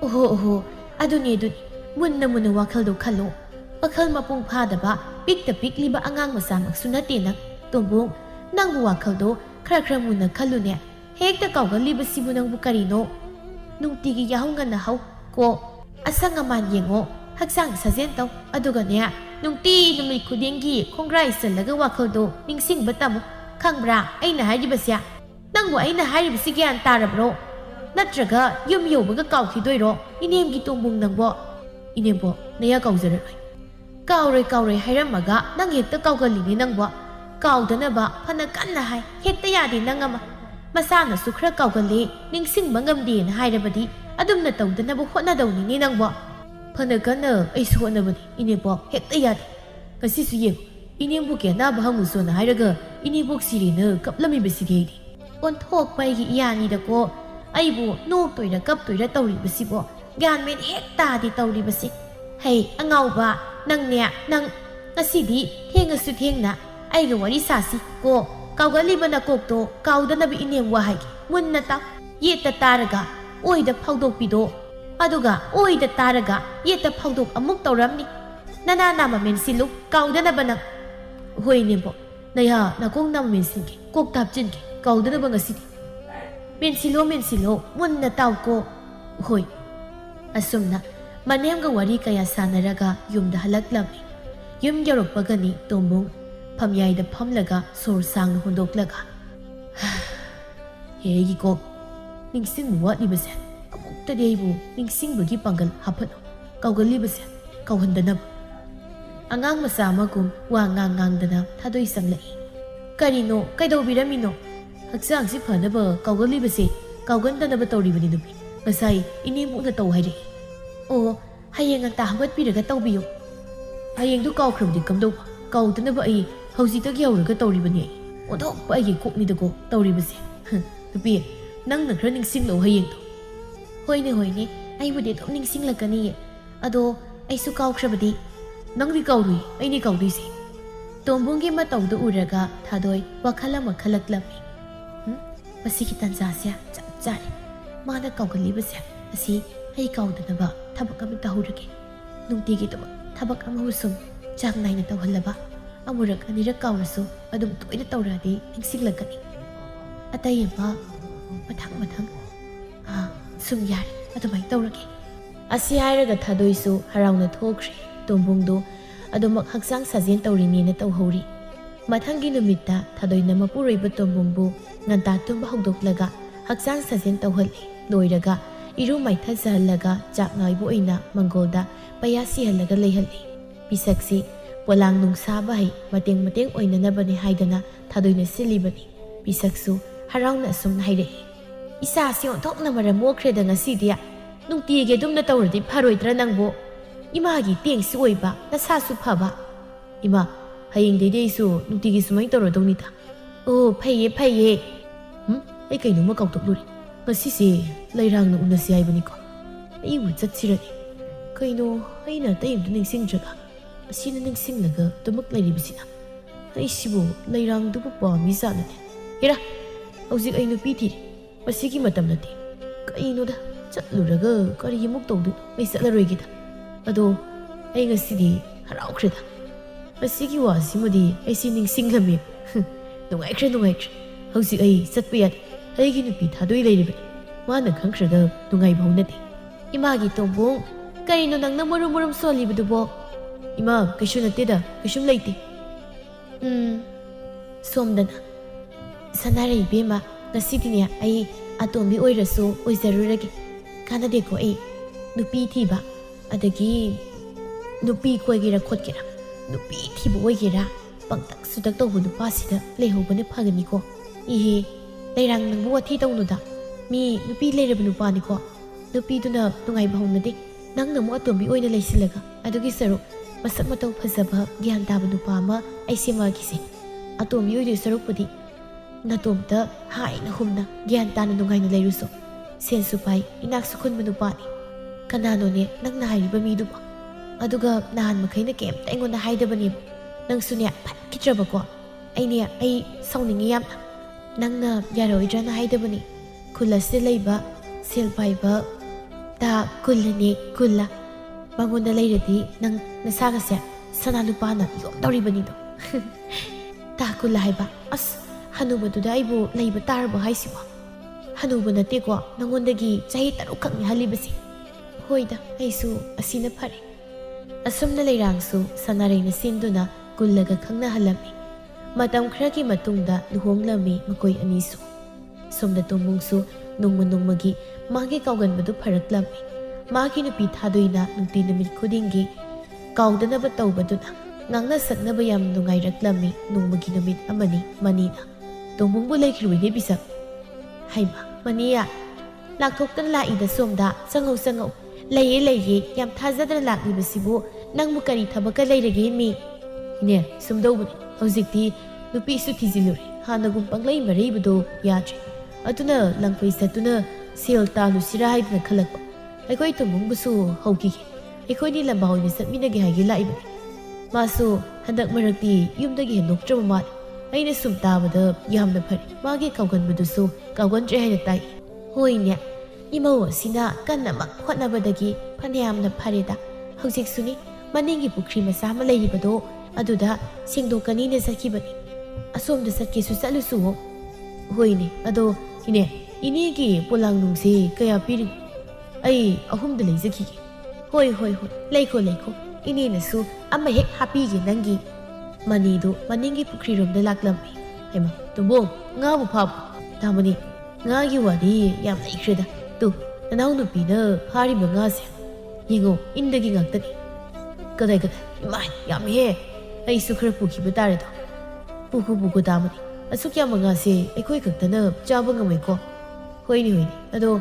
oho aduni munna munna wakhaldo khallo wakhal mapung phadaba pikta pikliba angang masa maksunate na tombong nangbu wakhaldo khara munna khallune hekta kawgali sibu nangbu karino nungtigi yahunga na hau ko asanga man yengo haksang sajen taw adugane nungti numi khudingi khongrai salaga wakhaldo ningsing batamu khangbra aina hairibasya nangbu aina hairibasi gyan tarabro natraga yum yobaga kawkhidoiro inemgi tombung nangbo inembo naya kawjaroi kawroi hairamaga nang hekta kawgalini nangbo kawdanaba phana kanna hai hekta yadi nangama masana sukhra kawgali ningsing mangamdi na hairabadi adumna tawdanaba hotnadawni nangbo phana kana aisu hotnabani inembo hekta yadi kasisu ye inembo ke na bahamu so na hairaga inembo sirina kaplami basigedi on thok pai gi yani da ko aibu nok toira kap toira tawri basibo gan men hekta di tawri basi hey angauba nang ne nang ngasidi thengasu thengna aiga wari sasi ko kawgali bana kokto kawdana bi inem wa hai munna ta yeta taraga oida phawdok pido aduga oida taraga yeta phawdok amuk tawramni nana nama mensilu kawdana bana hoi nembo naya nakong nama mensinki kok tapjinki kawdana ba ngasidi mensilo munna tawko hoi asumna manemga wari kaya sanaraga yumda halaklami yum yarokpagani tombong pamyaida phamlaga sor sang hundoklaga hegi ko ningsing wadi base amukta deibu ningsing bagi pangal hapano kawgali base kawhandana angang masama kum wa ngang dana thadoi sanglai karino kaido biramino haksang si phanaba kawgali base kawgandana ba tawribani nubi ngasai inimu na taw hairi o hayeng ta habat piraga tawbiyo hayeng du kawkhramdi kamdo kawdana ba ai hausi ta gyawraga tawribani odo ba ai kokni dago tawribase nubi nang na khra ningsing lo hayeng to hoine ai bude to ningsing lakani ado ai su kawkhrabadi nangdi kawri ai ni kawri se tombungi ma tawdu uraga thadoi wakhala makhalaklammi masiki tanzasya chapchari mana kawgali base asi ai kawdana thabak am tahurage nungtigi to thabak am husum chang naina tawhallaba amurak anirak kawrasu adum toina tawradi ningsinglakani atayba mathang sum yar adumai tawrage asi hairaga thadoisu harauna thokri tombungdo adumak haksang sajen tawrini na tawhori mathangi numitta thadoina mapuroiba tombungbu nganta tumba hogdoklaga haksang sajen tawhali loiraga iru maitha zahallaga chak ngaibu oina mangolda ꯄꯌꯥ ꯁꯤꯍꯜꯂꯒ ꯂꯩꯍꯜꯂꯤ ꯄꯤꯁꯛꯁꯤ ꯄꯣꯂꯥꯡ ꯅꯨꯡ ꯁꯥꯕ ꯍꯩ ꯃꯇꯦꯡ ꯑꯣꯏꯅꯅꯕꯅꯤ ꯍꯥꯏꯗꯅ ꯊꯥꯗꯣꯏꯅ ꯁꯤꯜꯂꯤꯕꯅꯤ ꯄꯤꯁꯛꯁꯨ ꯍꯔꯥꯎꯅ ꯑꯁꯨꯝꯅ ꯍꯥꯏꯔꯛꯏ ꯏꯁꯥꯁꯤ ꯑꯣꯟꯊꯣꯛꯅ ꯃꯔꯝ ꯃꯣꯛꯈ꯭ꯔꯦꯗ ꯉꯁꯤꯗꯤ ꯅꯨꯡꯇꯤꯒꯤ ꯑꯗꯨꯝꯅ ꯇꯧꯔꯗꯤ ꯐꯔꯣꯏꯗ꯭ꯔꯥ ꯅꯪꯕꯨ ꯏꯃꯥꯒꯤ ꯇꯦꯡꯁꯨ ꯑꯣꯏꯕ ꯅꯁꯥꯁꯨ ꯐꯕ ꯏꯃꯥ ꯍꯌꯦꯡꯗꯩꯗꯤ ꯑꯩꯁꯨ ꯅꯨꯡꯇꯤꯒꯤ ꯁꯨꯃꯥꯏꯅ ꯇꯧꯔꯗꯧꯅꯤꯗ ꯑꯣ ꯐꯩꯌꯦ ꯑꯩ ꯀꯩꯅꯣꯝꯃ ꯀꯥꯎꯊꯣꯛꯂꯨꯔꯦ ꯉꯁꯤꯁꯦ ꯂꯩꯔꯥꯡꯅ ꯎꯅꯁꯤ ꯍꯥꯏꯕꯅꯤꯀꯣ ꯑꯩꯕꯨ ꯆꯠꯁꯤꯔꯅꯤ ꯀꯩꯅꯣ ꯑꯩꯅ ꯑꯇꯩ ꯑꯝꯇ ꯅꯤꯡꯁꯤꯡꯗ꯭ꯔꯒ ꯑꯁꯤꯅ ꯅꯤꯡꯁꯤꯡꯂꯒ ꯑꯗꯨꯃꯛ ꯂꯩꯔꯤꯕꯁꯤꯅ ꯑꯩꯁꯤꯕꯨ ꯂꯩꯔꯥꯡꯗꯨꯕꯨ ꯄꯥꯝꯃꯤ ꯖꯥꯠꯅꯅꯦ ꯍꯦꯔꯥ ꯍꯧꯖꯤꯛ ꯑꯩ ꯅꯨꯄꯤ ꯊꯤꯔꯤ ꯃꯁꯤꯒꯤ ꯃꯇꯝ ꯅꯠꯇꯦ ꯀꯩꯅꯣꯗ ꯆꯠꯂꯨꯔꯒ ꯀꯔꯤ ꯑꯃꯨꯛ ꯇꯧꯗꯣꯏꯅꯣ ꯑꯩ ꯆꯠꯂꯔꯣꯏꯒꯦꯗ ꯑꯗꯣ ꯑꯩ ꯉꯁꯤꯗꯤ ꯍꯔꯥꯎꯈ꯭ꯔꯦꯗ ꯃꯁꯤꯒꯤ ꯋꯥꯁꯤꯃꯗꯤ ꯑꯩꯁꯤ ꯅꯤꯡꯁꯤꯡꯂꯝꯃꯤ ꯅꯨꯡꯉꯥꯏꯈ꯭ꯔꯦ ꯍꯧꯖꯤꯛ ꯑꯩ ꯆꯠꯄ ꯌꯥꯗꯦ ꯑꯩꯒꯤ ꯅꯨꯄꯤ ꯊꯥꯗꯣꯏ ꯂꯩꯔꯤꯕꯅꯤ ꯃꯥꯅ ꯈꯪꯈ꯭ꯔꯒ ꯅꯨꯡꯉꯥꯏꯕ ꯍꯧꯅꯗꯦ ꯏꯃꯥꯒꯤ ꯇꯣꯡꯕꯣꯡ ꯀꯔꯤꯅꯣ ꯅꯪꯅ ꯃꯔꯨꯝ ꯁꯣꯜꯂꯤꯕꯗꯨꯕꯣ 이마 그슈 ꯅꯠꯇꯦꯗ ꯀꯩꯁꯨꯝ ꯂꯩꯇꯦ ꯁꯣꯝꯗꯅ ꯁꯅꯥꯔꯩ ꯏꯕꯦꯝꯃ ꯉꯁꯤꯗꯤꯅꯦ ꯑꯩ ꯑꯇꯣꯝꯕꯤ ꯑꯣꯏꯔꯁꯨ ꯑꯣꯏꯖꯔꯨꯔꯒꯦ ꯀꯥꯟꯅꯗꯦꯀꯣ ꯑꯩ ꯅꯨꯄꯤ ꯊꯤꯕ ꯑꯗꯒꯤ ꯅꯨꯄꯤ ꯀꯣꯏꯒꯦꯔꯥ ꯈꯣꯠꯀꯦꯔꯥ ꯅꯨꯄꯤ ꯊꯤꯕ ꯑꯣꯏꯒꯦꯔꯥ ꯄꯪꯇꯛ ꯁꯨꯇꯛ ꯇꯧꯕ ꯅꯨꯄꯥꯁꯤꯗ ꯂꯩꯍꯧꯕꯅ ꯐꯒꯅꯤꯀꯣ 이해 ꯂꯩꯔꯥꯡ ꯅꯪꯕꯨ ꯋꯥꯊꯤ ꯇꯧꯅꯨꯗ ꯃꯤ ꯅꯨꯄꯤ ꯂꯩꯔꯕ ꯅꯨꯄꯥꯅꯤꯀꯣ ꯅꯨꯄꯤꯗꯨꯅ ꯅꯨꯡꯉꯥꯏꯕ ꯍꯧꯅꯗꯦ ꯅꯪꯅ ꯑꯃꯨꯛ ꯑꯇꯣꯝꯕꯤ ꯑꯣꯏꯅ ꯂꯩꯁꯤꯜꯂꯒ ꯑꯗꯨꯒꯤ ꯁꯔꯨꯛ ꯃꯁꯛ ꯃꯇꯧ ꯐꯖꯕ ꯒ꯭ꯌꯥꯟ ꯇꯥꯕ ꯅꯨꯄꯥ ꯑꯃ ꯑꯩ ꯁꯦꯝꯃꯛꯈꯤꯁꯦ ꯑꯇꯣꯝꯕꯤ ꯑꯣꯏꯗꯣꯏ ꯁꯔꯨꯛꯄꯨꯗꯤ ꯅꯇꯣꯝꯇ ꯍꯥꯏꯅ ꯍꯨꯝꯅ ꯒ꯭ꯌꯥꯟ ꯇꯥꯅ ꯅꯨꯡꯉꯥꯏꯅ ꯂꯩꯔꯨꯁꯣ ꯁꯦꯟꯁꯨ ꯄꯥꯏ ꯏꯅꯥꯛꯁꯨ ꯈꯨꯟꯕ ꯅꯨꯄꯥꯅꯤ ꯀꯅꯥꯅꯣꯅꯦ ꯅꯪꯅ ꯍꯥꯏꯔꯤꯕ ꯃꯤꯗꯨꯕꯣ ꯑꯗꯨꯒ ꯅꯍꯥꯟ ꯃꯈꯩꯅ ꯀꯩꯝꯇ ꯑꯩꯉꯣꯟꯗ ꯍꯥꯏꯗꯕꯅꯦꯕ ꯅꯪꯁꯨꯅꯦ ꯐꯠꯈꯤꯗ꯭ꯔꯕꯀꯣ ꯑꯩ ꯁꯥꯎꯅꯤꯡꯉꯤ ꯌꯥꯝꯅ ꯅꯪꯅ ꯌꯥꯔꯣꯏꯗ꯭ꯔꯅ ꯍꯥꯏꯗꯕꯅꯤ ꯈꯨꯜ ꯑꯁꯤꯗ ꯂꯩꯕ ꯁꯦꯜ ꯄꯥꯏꯕ ꯇꯥ ꯀꯨꯜꯂꯅꯦ ꯀꯨꯜꯂ ꯃꯉꯣꯟꯗ ꯂꯩꯔꯗꯤ ꯅꯪ ꯅꯁꯥꯒꯁꯦ ꯁꯅꯥ ꯂꯨꯄꯥꯅ ꯌꯣꯝꯗꯧꯔꯤꯕꯅꯤꯗꯣ ꯇꯥ ꯀꯨꯜꯂ ꯍꯥꯏꯕ ꯑꯁ ꯍꯅꯨꯕꯗꯨꯗ ꯑꯩꯕꯨ ꯂꯩꯕ ꯇꯥꯔꯕꯣ ꯍꯥꯏꯁꯤꯕꯣ ꯍꯅꯨꯕ ꯅꯠꯇꯦꯀꯣ ꯅꯪꯉꯣꯟꯗꯒꯤ ꯆꯍꯤ 6 ꯈꯛꯅꯤ ꯍꯜꯂꯤꯕꯁꯤ ꯍꯣꯏꯗ ꯑꯩꯁꯨ ꯑꯁꯤꯅ ꯐꯔꯦ ꯑꯁꯨꯝꯅ ꯂꯩꯔꯥꯡꯁꯨ ꯁꯅꯥꯔꯩꯅ ꯁꯤꯟꯗꯨꯅ ꯀꯨꯜꯂꯒ ꯈꯪꯅꯍꯜꯂꯝꯃꯤ ꯃꯇꯝ ꯈꯔꯒꯤ ꯃꯇꯨꯡꯗ ꯂꯨꯍꯣꯡꯂꯝꯃꯤ ꯃꯈꯣꯏ ꯑꯅꯤꯁꯨ ꯁꯣꯝꯗ ꯇꯣꯡꯕꯨꯡꯁꯨ ꯅꯣꯡꯃꯒꯤ ꯃꯥꯒꯤ ꯀꯥꯎꯒꯟꯕꯗꯨ ꯐꯔꯛꯂꯝꯃꯤ ꯃꯥꯒꯤ ꯅꯨꯄꯤ ꯊꯥꯗꯣꯏꯅ ꯅꯨꯡꯇꯤ ꯅꯨꯃꯤꯠ ꯈꯨꯗꯤꯡꯒꯤ ꯀꯥꯎꯗꯅꯕ ꯇꯧꯕꯗꯨꯅ ꯉꯥꯡꯅ ꯁꯛꯅꯕ ꯌꯥꯝ ꯅꯨꯡꯉꯥꯏꯔꯛꯂꯝꯃꯤ ꯅꯣꯡꯃꯒꯤ ꯅꯨꯃꯤꯠ ꯑꯃꯅꯤ ꯃꯅꯤꯅ ꯇꯣꯡꯕꯨꯡꯕꯨ ꯂꯩꯈꯤꯔꯣꯏꯅꯦ ꯕꯤꯁꯛ ꯍꯩꯃ ꯃꯅꯤꯌꯥ ꯂꯥꯛꯊꯣꯛꯇꯅ ꯂꯥꯛꯏꯗ ꯁꯣꯝꯗ ꯆꯪꯉꯧ ꯂꯩꯌꯦ ꯌꯥꯝ ꯊꯥꯖꯗꯅ ꯂꯥꯛꯂꯤꯕꯁꯤꯕꯨ ꯅꯪꯕꯨ ꯀꯔꯤ ꯊꯕꯛꯀ ꯂꯩꯔꯒꯦ ꯃꯤ ꯏꯅꯦ ꯁꯨꯝꯗꯧꯕꯅꯤ ꯍꯧꯖꯤꯛꯇꯤ ꯅꯨꯄꯤꯁꯨ ꯊꯤꯖꯤꯜꯂꯨꯔꯦ ꯍꯥꯟꯅꯒꯨꯝ ꯄꯪꯂꯩ ꯃꯔꯩꯕꯗꯣ ꯌꯥꯗ꯭ꯔꯦ ꯑꯗꯨꯅ ꯂꯪꯐꯩ ꯆꯠꯇꯨꯅ ꯁꯦꯜ ꯇꯥꯜꯂꯨꯁꯤꯔꯥ ꯍꯥꯏꯗꯅ ꯈꯜꯂꯛꯄ ꯑꯩꯈꯣꯏ ꯇꯣꯡꯕꯨꯡꯕꯨꯁꯨ ꯍꯧꯈꯤꯒꯦ ꯑꯩꯈꯣꯏꯗꯤ ꯂꯝꯕꯥ ꯑꯣꯏꯅ ꯆꯠꯃꯤꯟꯅꯒꯦ ꯍꯥꯏꯒꯦ ꯂꯥꯛꯏꯕꯅꯤ 마수 한dak 머럭디 윰덕이 녹점 말 아이네 숨 따보다 얌나 파리 마게 가건부두수 가건죄 하이나 따이 호이냐 이모 시나 깐나 막 혼나버다기 파냐암나 파리다 ꯍꯧꯖꯤꯛꯁꯨꯅꯤ ꯃꯅꯤꯡꯒꯤ ꯄꯨꯈ꯭ꯔꯤ ꯃꯆꯥ ꯑꯃ ꯂꯩꯔꯤꯕꯗꯣ ꯑꯗꯨꯗ ꯁꯦꯡꯗꯣꯛꯀꯅꯤꯅ ꯆꯠꯈꯤꯕꯅꯤ ꯑꯁꯣꯝꯗ ꯆꯠꯀꯦꯁꯨ ꯆꯠꯂꯨꯁꯨ ꯍꯣꯏꯅꯦ ꯑꯗꯣ 이네기 ꯄꯣꯂꯥꯡ ꯅꯨꯡꯁꯤ ꯀꯌꯥ ꯄꯤꯔꯤ ꯑꯩ 3ꯗ ꯂꯩꯖꯈꯤꯒꯦ ꯍꯣꯏ ꯂꯩꯈꯣ 이네ꯅꯁꯨ ꯑꯃ ꯍꯦꯛ ꯍꯥꯞꯄꯤꯒꯦ ꯅꯪꯒꯤ ꯃꯅꯤꯗꯣ ꯃꯅꯤꯡꯒꯤ ꯄꯨꯈ꯭ꯔꯤꯔꯣꯝꯗ ꯂꯥꯛꯂꯝꯃꯤ ꯍꯩꯃ ꯇꯨꯝꯕꯣꯡ ꯉꯥꯕꯨ ꯐꯥꯕ ꯇꯥꯃꯅꯤ ꯉꯥꯒꯤ ꯋꯥꯔꯤ ꯌꯥꯝ ꯂꯩꯈ꯭ꯔꯦꯗ ꯇꯨ ꯅꯅꯥꯎ ꯅꯨꯄꯤꯅ ꯐꯥꯔꯤꯕ ꯉꯥꯁꯦ ꯌꯦꯡꯉꯣ ꯏꯟꯗꯒꯤ ꯉꯥꯛꯇꯅꯤ ꯀꯗꯥꯏ ꯏꯃꯥꯏ ꯌꯥꯝꯃꯤꯍꯦ ꯑꯩꯁꯨ ꯈꯔ ꯄꯨꯈꯤꯕ ꯇꯥꯔꯦꯗꯣ ꯄꯨꯈꯣ ꯇꯥꯃꯅꯤ ꯑꯁꯨꯛ ꯌꯥꯝꯕ ꯉꯥꯁꯦ ꯑꯩꯈꯣꯏ ꯈꯛꯇꯅ ꯆꯥꯕ ꯉꯝꯃꯣꯏꯀꯣ ꯍꯣꯏꯅꯦ ꯑꯗꯣ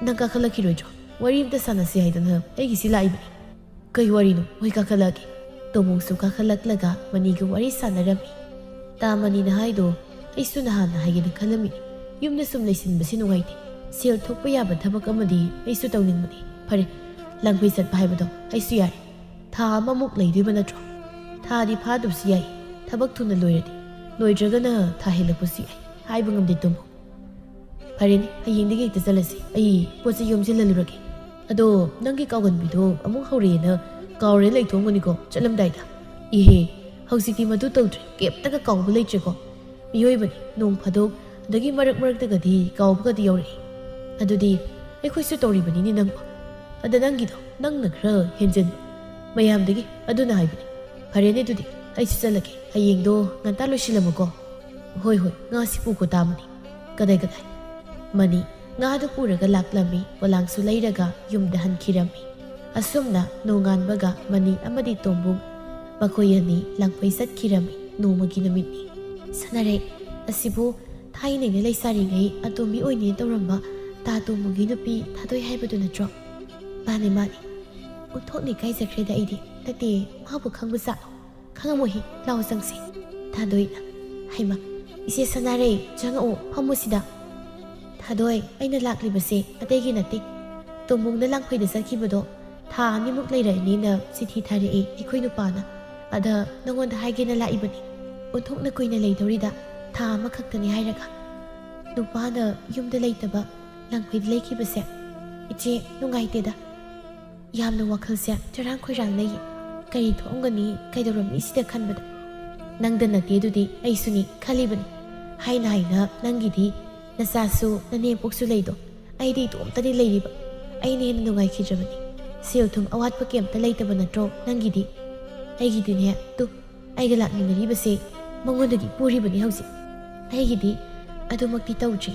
ꯅꯪ ꯀꯥꯈꯠꯂꯛꯈꯤꯔꯣꯏꯗ꯭ꯔꯣ ꯋꯥꯔꯤ ꯑꯝꯇ ꯁꯥꯟꯅꯁꯤ ꯍꯥꯏꯗꯅ ꯑꯩꯒꯤꯁꯤ ꯂꯥꯛꯏꯕꯅꯤ ꯀꯩ ꯋꯥꯔꯤꯅꯣ ꯍꯣꯏ ꯀꯥꯈꯠꯂꯛꯑꯒꯦ ꯇꯣꯃꯣꯡꯁꯨ ꯀꯥꯈꯠꯂꯛꯂꯒ ꯃꯅꯤꯒ ꯋꯥꯔꯤ ꯁꯥꯟꯅꯔꯝꯃꯤ ꯇꯥꯃꯅꯤꯅ ꯍꯥꯏꯗꯣ ꯑꯩꯁꯨ ꯅꯍꯥꯟꯅ ꯍꯥꯏꯒꯦꯅ ꯈꯜꯂꯝꯃꯤꯅꯤ ꯌꯨꯝꯗ ꯁꯨꯝ ꯂꯩꯁꯤꯟꯕꯁꯤ ꯅꯨꯡꯉꯥꯏꯇꯦ ꯁꯦꯜ ꯊꯣꯛꯄ ꯌꯥꯕ ꯊꯕꯛ ꯑꯃꯗꯤ ꯑꯩꯁꯨ ꯇꯧꯅꯤꯡꯕꯅꯤ ꯐꯔꯦ ꯂꯪꯐꯩ ꯆꯠꯄ ꯍꯥꯏꯕꯗꯣ ꯑꯩꯁꯨ ꯌꯥꯔꯦ ꯊꯥ ꯑꯃꯃꯨꯛ ꯂꯩꯗꯣꯏꯕ ꯅꯠꯇ꯭ꯔꯣ ꯊꯥꯗꯤ ꯐꯥꯗꯕꯁꯨ ꯌꯥꯏ ꯊꯕꯛ ꯊꯨꯅ ꯂꯣꯏꯔꯗꯤ ꯂꯣꯏꯗ꯭ꯔꯒꯅ ꯊꯥ ꯍꯦꯜꯂꯛꯄꯁꯨ ꯌꯥꯏ ꯍꯥꯏꯕ ꯉꯝꯗꯦ ꯇꯨꯝꯕ ꯐꯔꯦꯅꯦ ꯍꯌꯦꯡꯗꯒꯤ ꯍꯦꯛꯇ ꯆꯠꯂꯁꯤ ꯑꯩ ꯄꯣꯠꯁꯦ ꯌꯣꯝꯁꯤꯜꯍꯜꯂꯨꯔꯒꯦ ꯑꯗꯣ ꯅꯪꯒꯤ ꯀꯥꯎꯒꯟꯕꯤꯗꯣ ꯑꯃꯨꯛ ꯍꯧꯔꯦꯅ ꯀꯥꯎꯔꯦ ꯂꯩꯊꯣꯡꯒꯅꯤꯀꯣ ꯆꯠꯂꯝꯗꯥꯏꯗ 이해 ꯍꯧꯖꯤꯛꯇꯤ ꯃꯗꯨ ꯇꯧꯗ꯭ꯔꯦ ꯀꯦꯞꯇꯒ ꯀꯥꯎꯕ ꯂꯩꯇ꯭ꯔꯦꯀꯣ ꯃꯤꯑꯣꯏꯕꯅꯤ ꯅꯣꯡ ꯐꯥꯗꯣꯛ ꯑꯗꯒꯤ ꯃꯔꯛꯇꯒꯗꯤ ꯀꯥꯎꯕꯒꯗꯤ ꯌꯥꯎꯔꯛꯏ ꯑꯗꯨꯗꯤ ꯑꯩꯈꯣꯏꯁꯨ ꯇꯧꯔꯤꯕꯅꯤꯅꯦ ꯅꯪꯕꯨ ꯑꯗ ꯅꯪꯒꯤꯗꯣ ꯅꯪꯅ ꯈꯔ ꯍꯦꯟꯖꯟꯕ ꯃꯌꯥꯝꯗꯒꯤ ꯑꯗꯨꯅ ꯍꯥꯏꯕꯅꯤ ꯐꯔꯦꯅꯦ ꯑꯗꯨꯗꯤ ꯑꯩꯁꯨ ꯆꯠꯂꯒꯦ ꯍꯌꯦꯡꯗꯣ ꯉꯟꯇꯥ ꯂꯣꯏꯁꯤꯜꯂꯝꯃꯨꯀꯣ ꯍꯣꯏ ꯉꯥꯁꯤ ꯄꯨꯈꯣ ꯇꯥꯃꯅꯤ ꯀꯗꯥꯏ ꯃꯅꯤ ꯉꯥꯗꯨ ꯄꯨꯔꯒ ꯂꯥꯛꯂꯝꯃꯤ ꯄꯣꯂꯥꯡꯁꯨ ꯂꯩꯔꯒ ꯌꯨꯝꯗ ꯍꯟꯈꯤꯔꯝꯃꯤ ꯑꯁꯨꯝꯅ ꯅꯣꯡꯉꯥꯟꯕꯒ ꯃꯅꯤ ꯑꯃꯗꯤ ꯇꯣꯝꯕꯨꯡ ꯃꯈꯣꯏ ꯑꯅꯤ ꯂꯪꯐꯩ ꯆꯠꯈꯤꯔꯝꯃꯤ ꯅꯣꯡꯃꯒꯤ ꯅꯨꯃꯤꯠꯅꯤ꯫ ꯁꯅꯥꯔꯩ ꯑꯁꯤꯕꯨ ꯊꯥꯏꯅꯉꯩ ꯂꯩꯁꯥꯔꯤꯉꯩ ꯑꯇꯣꯝꯕꯤ ꯑꯣꯏꯅꯦ ꯇꯧꯔꯝꯕ ꯇꯥ ꯇꯣꯝꯕꯨꯒꯤ ꯅꯨꯄꯤ ꯊꯥꯗꯣꯏ ꯍꯥꯏꯕꯗꯨ ꯅꯠꯇ꯭ꯔꯣ? ꯃꯥꯅꯦ ꯃꯥꯅꯦ꯫ ꯑꯣꯟꯊꯣꯛꯅ ꯏꯀꯥꯏꯖꯈ꯭ꯔꯦꯗ ꯑꯩꯗꯤ꯫ ꯅꯠꯇꯦ, ꯃꯥꯕꯨ ꯈꯪꯕ ꯖꯥꯠꯂꯣ? ꯈꯪꯉꯝꯃꯣꯏꯍꯦ, ꯂꯥꯎ ꯆꯪꯁꯤ꯫ ꯊꯥꯗꯣꯏꯅ ꯍꯩꯃ ꯏꯆꯦ ꯁꯅꯥꯔꯩ ꯆꯪꯉꯛꯑꯣ ꯐꯝꯃꯨ ꯁꯤꯗ꯫ ꯊꯥꯗꯣꯏ ꯑꯩꯅ ꯂꯥꯛꯂꯤꯕꯁꯦ ꯑꯇꯩꯒꯤ ꯅꯠꯇꯦ, ꯇꯣꯝꯕꯨꯡꯅ ꯂꯪꯐꯩꯗ ꯆꯠꯈꯤꯕꯗꯣ ꯊꯥ ꯑꯅꯤꯃꯨꯛ ꯂꯩꯔꯛꯑꯅꯤꯅ ꯆꯤꯊꯤ ꯊꯥꯔꯛꯑꯦ ꯑꯩꯈꯣꯏ ꯅꯨꯄꯥꯅ꯫ ꯑꯗ ꯅꯉꯣꯟꯗ ꯍꯥꯏꯒꯦꯅ ꯂꯥꯛꯏꯕꯅꯤ꯫ ꯑꯣꯟꯊꯣꯛꯅ ꯀꯨꯏꯅ ꯂꯩꯗꯧꯔꯤꯗ, ꯊꯥ ꯑꯃꯈꯛꯇꯅꯤ ꯍꯥꯏꯔꯒ ꯅꯨꯄꯥꯅ ꯌꯨꯝꯗ ꯂꯩꯇꯕ ꯂꯪꯐꯩꯗ ꯂꯩꯈꯤꯕꯁꯦ ꯏꯆꯦ ꯅꯨꯡꯉꯥꯏꯇꯦꯗ꯫ ꯌꯥꯝꯅ ꯋꯥꯈꯜꯁꯦ ꯆꯔꯥꯡ ꯈꯣꯏꯔꯥꯡꯅꯩꯌꯦ꯫ ꯀꯔꯤ ꯊꯣꯛꯑꯝꯒꯅꯤ ꯀꯩꯗꯧꯔꯝꯅꯤ ꯁꯤꯗ ꯈꯟꯕꯗ꯫ ꯅꯪꯗ ꯅꯠꯇꯦ ꯑꯗꯨꯗꯤ ꯑꯩꯁꯨꯅꯤ ꯈꯜꯂꯤꯕꯅꯤ꯫ ꯍꯥꯏꯅ ꯍꯥꯏꯅ ꯅꯪꯒꯤꯗꯤ ꯅꯆꯥꯁꯨ ꯅꯅꯦꯝꯄꯣꯛꯁꯨ ꯂꯩꯗꯣ, ꯑꯩꯗꯤ ꯏꯇꯣꯝꯇꯗꯤ ꯂꯩꯔꯤꯕ꯫ ꯑꯩꯅ ꯍꯦꯟꯅ ꯅꯨꯡꯉꯥꯏꯈꯤꯗ꯭ꯔꯕꯅꯤ꯫ ꯁꯦꯜ ꯊꯨꯝ ꯑꯋꯥꯠꯄ ꯀꯩꯝꯇ ꯂꯩꯇꯕ ꯅꯠꯇ꯭ꯔꯣ ꯅꯪꯒꯤꯗꯤ? ꯑꯩꯒꯤꯗꯤꯅꯦ ꯇꯨ ꯑꯩꯒ ꯂꯥꯛꯃꯤꯟꯅꯔꯤꯕꯁꯦ ꯃꯉꯣꯟꯗꯒꯤ ꯄꯨꯔꯤꯕꯅꯤ ꯍꯧꯖꯤꯛ꯫ ꯑꯩꯒꯤꯗꯤ ꯑꯗꯨꯃꯛꯇꯤ ꯇꯧꯗ꯭ꯔꯤ꯫